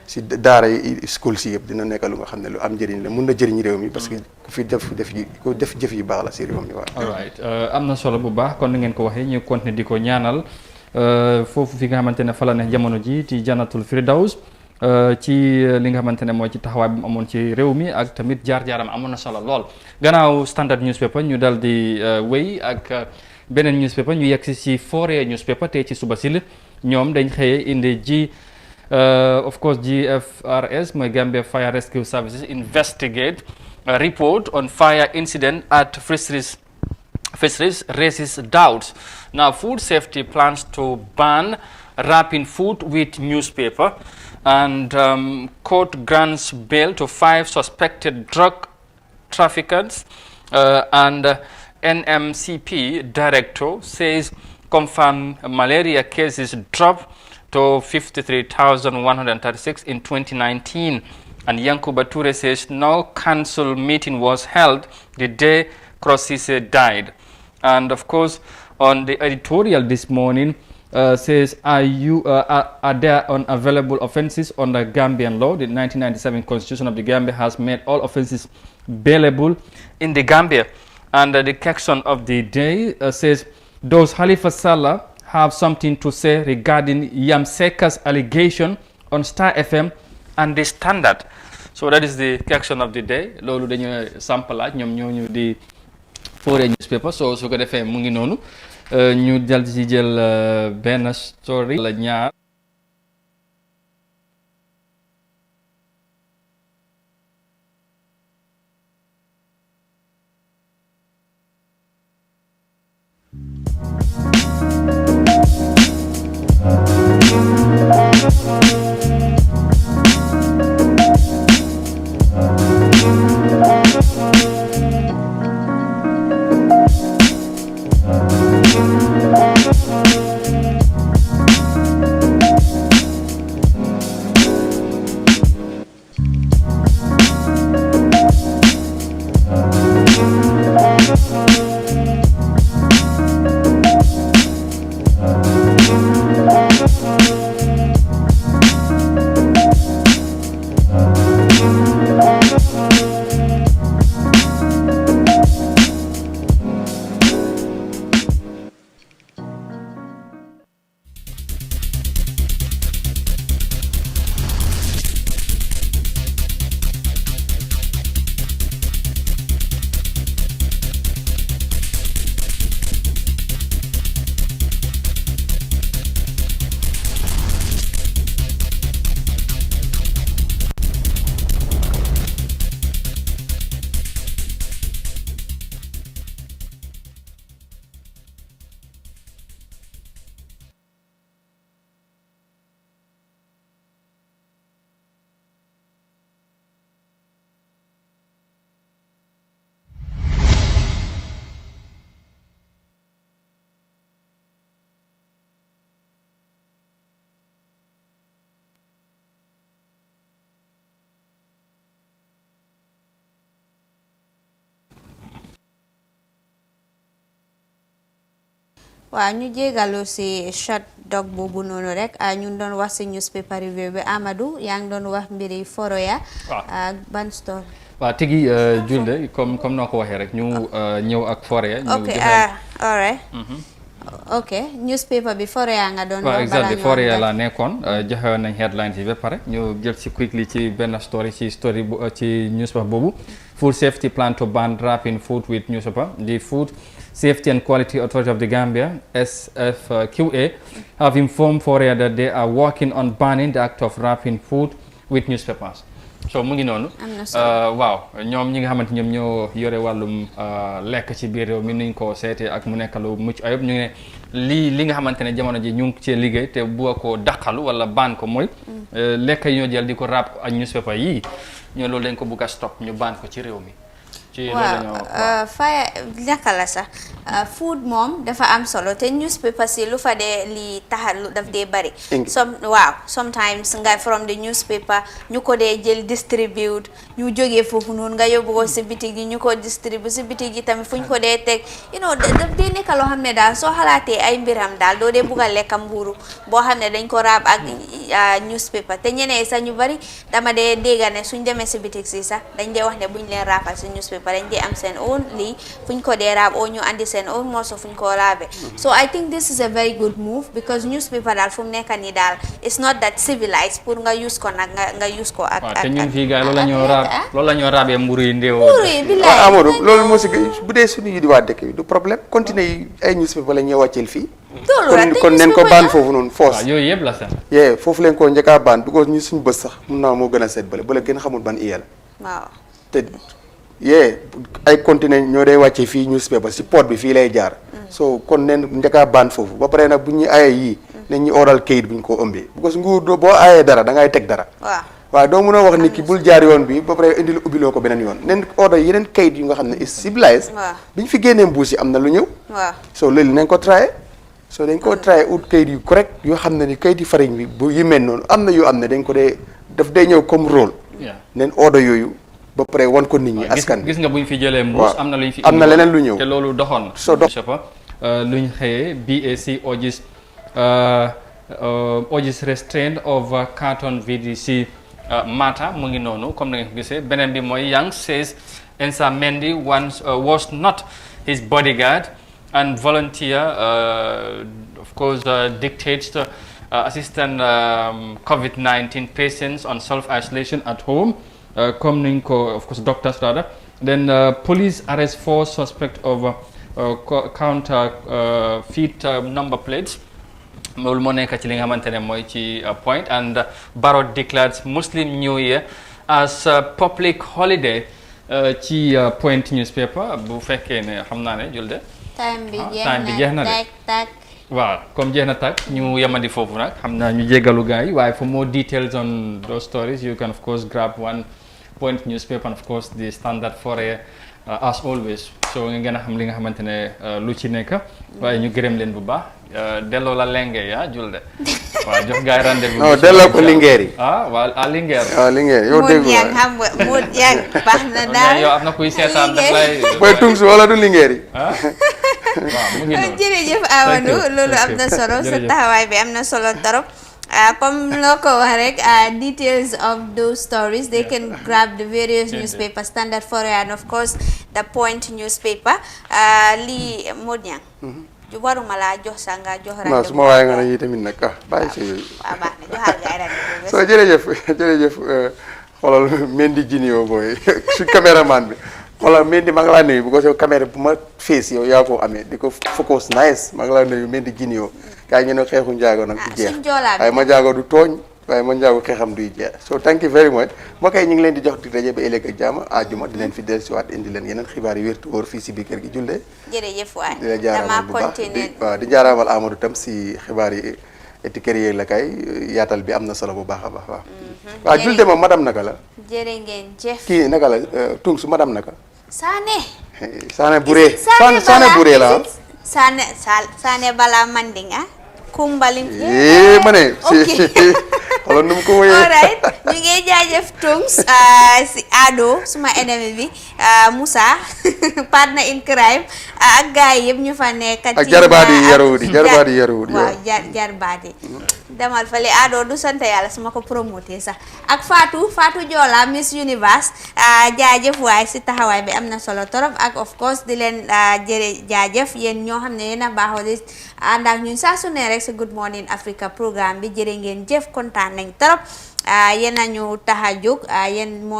si daara yi school si yëpp dina nekk lu nga xam ne lu am njëriñ la mun na jëriñ réew mi parce que ku def jëf yi baax la si réew mi waaw. alright am na solo bu baax kon ni ngeen ko waxee ñu continuer di ko ñaanal foofu fi nga xamante ne fa la ne jamono ji ci Jannatul Firdaws ci li nga xamante ne mooy ci taxawaay bi mu amoon ci réew mi ak tamit jaar-jaaram amoon na solo lool. gannaaw Standard newspaper ñu dal di wéy ak beneen newspaper ñu yegg si Foroyaa newspaper tey ci suba si ñoom dañ xëyee indi ji. Of course, GFRS, my Gambia Fire Rescue Services, investigate a report on fire incident at Fisheries raises doubts. Now, food safety plans to ban wrapping food with newspaper, and court grants bail to 5 suspected drug traffickers, and NMCP director says confirmed malaria cases drop to 53,136 in 2019, and Yankuba Ture says no council meeting was held the day Crossise died. And of course, on the editorial this morning says are there unavailable offences under Gambian law? The 1997 Constitution of the Gambia has made all offences bailable in the Gambia. And the caption of the day says, does Halifa Sallah have something to say regarding Yamseka's allegation on Star FM and the Standard? So that is the caption of the day. Loolu dañu sampalaat ñoom ñooñu di Foroyaa newspaper so su ko defee mu ngi noonu ñu dal ci jël benn story la ñaar. waaw ñu jégalu si short dog boobu noonu rek ñu doon wax si newspaper review bi Amadou yaa ngi doon wax mbiri Foroyaa ak ban story. waaw tigi Julde comme noo ko waxee rek ñu ñëw ak Foroyaa. ñu all right. ok newspaper bi Foroyaa nga doon. waaw exactly Foroyaa laa nekkoon joxe nañ headlines yi ba pare ñu jël si quickly ci benn story ci newspaper boobu. Food safety plan to ban wrapping food with newspaper. The Food Safety and Quality Authority of the Gambia, SFQA, have informed Foroyaa that they are working on banning the act of wrapping food with newspapers. So mu ngi noonu. waaw ñoom ñi nga xamante ñoom ñoo yore wàllum lekk ci biir réew mi nuñ ko seetee ak mu nekk lu mucc ayib ñu ngi ne li nga xamante ne jamono ji ñu ngi cee liggéey te bu ko dàqalu wala baan ko mooy lekk yi ñoo jël di ko rap ak newspaper yii ñoo loolu dañ ko bugg a stop ñu baan ko ci réew mi. waaw faya naka la sax food moom dafa am solo te newspaper si lu fa dee li taxal daf dee bari sometimes nga from the newspaper ñu ko dee jël distribute ñu jógee foofu noonu nga yóbbu ko si bitig yi ñu ko distribute si bitig yi tamit fu ñu ko dee teg daf dee nekk loo xam ne daal soo xalaatee ay mbiram daal doo dee bugg a lekk mbuuru boo xam ne dañ ko raab ak newspaper te ñeneen sax ñu bari dama dee dégg ne suñ demee si bitig si sax dañ dee wax ne buñ leen raabal si newspaper dañ dee am seen own lii fuñ ko dee raab oo ñu andi seen own morso fuñ ko raabe so I think this is a very good move because newspaper daal fu mu nekk nii daal it's not that civilized pour nga use ko nag nga use ko ak te ñun fii gars loolu la ñoo raabee mburu yi ndéewoo mburu yi billaay Amadou loolu moo si bu dee suñu yi di waa dëkk bi du problème continuer yi ay newspaper la ñuy wàcceel fii kon nen ko baan foofu noonu force yooyu yëpp la sax foofu leen ko njëkkaa baan because ñu suñu bës sax mun naa moo gën a seet bale gën xamul ban iyal waaw te ay continent ñoo day wàcce fii newspaper si port bi fii lay jaar so kon neen njëkkaa baan foofu ba pare nag bu ñuy ayee yii nañ ñu oral kayit bu ñu ko ëmbee because nguur boo ayee dara da ngay teg dara waaw doo mën a wax nit ki bul jaar yoon bi ba pare indil ubbiloo ko beneen yoon neen order yeneen kayit yu nga xam ne is civilised bi ñu fi génnee mbuus yi am na lu ñëw so loolu nañ ko traité so dañ ko traité ut kayit yu correct yoo xam ne ni kayit yu fariñ bi bu yu mel noonu am na yoo am ne dañ ko dee daf day ñëw comme rôle neen order yooyu ba pare wan ko nit ñi askan gis nga buñ fi jëlee mbuus am na luñ fi am na leneen lu ñëw te loolu doxoon luñ xëyee BAC urges restraint over carton VDC matter mu ngi noonu comme na nga gisee beneen bi mooy Yang says Ensa Mendy was not his bodyguard and volunteer of course dictates the assistant COVID-19 patients on self-isolation at home comme niñ ko of course doctors rather then police arrest 4 suspects of counterfeit number plates loolu moo nekk ci li nga xamante ne mooy ci point and Barrow declared Muslim New Year as a public holiday ci point newspaper bu fekkee ne xam naa ne Julde time bi jeex na de waaw comme jeex na tàkk ñu yemandi foofu nag xam naa ñu jégalu gars yi waaye for more details on those stories you can of course grab one point newspaper and of course the Standard Foroyaa as always so nga gën a xam li nga xamante ne lu ci nekk waaye ñu gërëm leen bu baax delloo la Linguère ya Julde waaw jox gars yi rendez-vous non delloo ko Linguère yi waaw Linguère yow dégg nga xam nga Mood Yang baax na daal yow am na kuy seetaan daf lay booy tungsu wala du Linguère yi waaw mu ngi noonu jërëjëf Amadou loolu am na solo sa taxawaay bi am na solo trop comme loo ko wax rek details of those stories they can grab the various newspapers Standard Foroyaa and of course the Point newspaper lii Mood Yang waruma laa jox sa nga jox rajo su ma waaye nga ne yi tamit nag bàyyi si yooyu baax na joxal gaay rajo so jërëjëf xoolal Mendy Junior booy su caméraman bi xoolal Mendy maa ngi laa nuyu bu ko caméra bu ma fees yow yaa ko amee di ko focus nice maa ngi laa nuyu Mendy Junior kaay ñu ne xeexu njaago nag du jeex waaye ma njaago du tooñ waaye ma njaago xeexam duy jeex so thank you very much mbokk yi ñu ngi leen di jox di rajo ba ëllëg ak jàmm àjjuma di leen fi dellusiwaat indi leen yeneen xibaar yu wér te wóor fii si biir kër gi Julde jërëjëf waay di la jaaraamal bu baax di jaaraamal Amadou tam si xibaar yi eti kër yi la kay yaatal bi am na solo bu baax a baax waaw Julde moom madame naka la jërë ngeen jëf kii naka la tung su madame naka Sané Buré Sané Buré la Sané Bala Manding kumbalin ma ne xoolal nu mu ko wëyee. alright ñu ngi jaajëf Tungs si Ado suma ennemi bi Moussa partner in crime ak gars yi yëpp ñu fa nekk. ak jarbaat yi yaruwudi waaw jarbaat yi demal fale Ado du sant yàlla su ma ko promoté sax ak Fatou Joola Miss Universe jaajëf waay si taxawaay bi am na solo torop ak of course di leen jaajëf yéen ñoo xam ne yéen a baaxoo di ànd ak ñun saa su ne rek si Good Morning Africa programme bi jërë ngeen jëf kontaan nañ torop yéen a ñu tax a jóg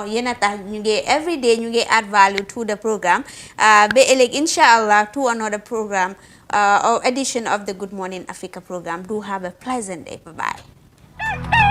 yéen a tax ñu ngi everyday ñu ngi add value to the programme ba ëllëg inshallah to another program or edition of the Good Morning Africa program. Do have a pleasant day. Bye-bye.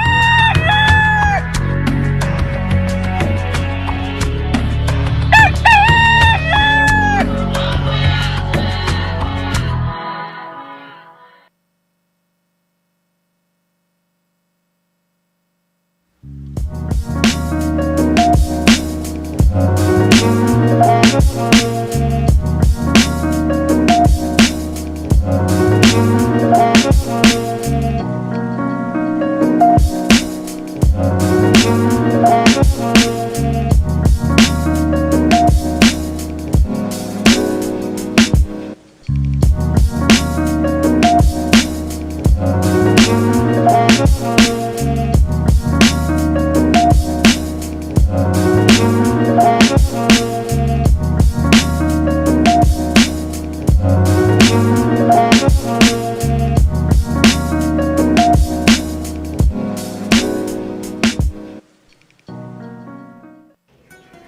Thank you.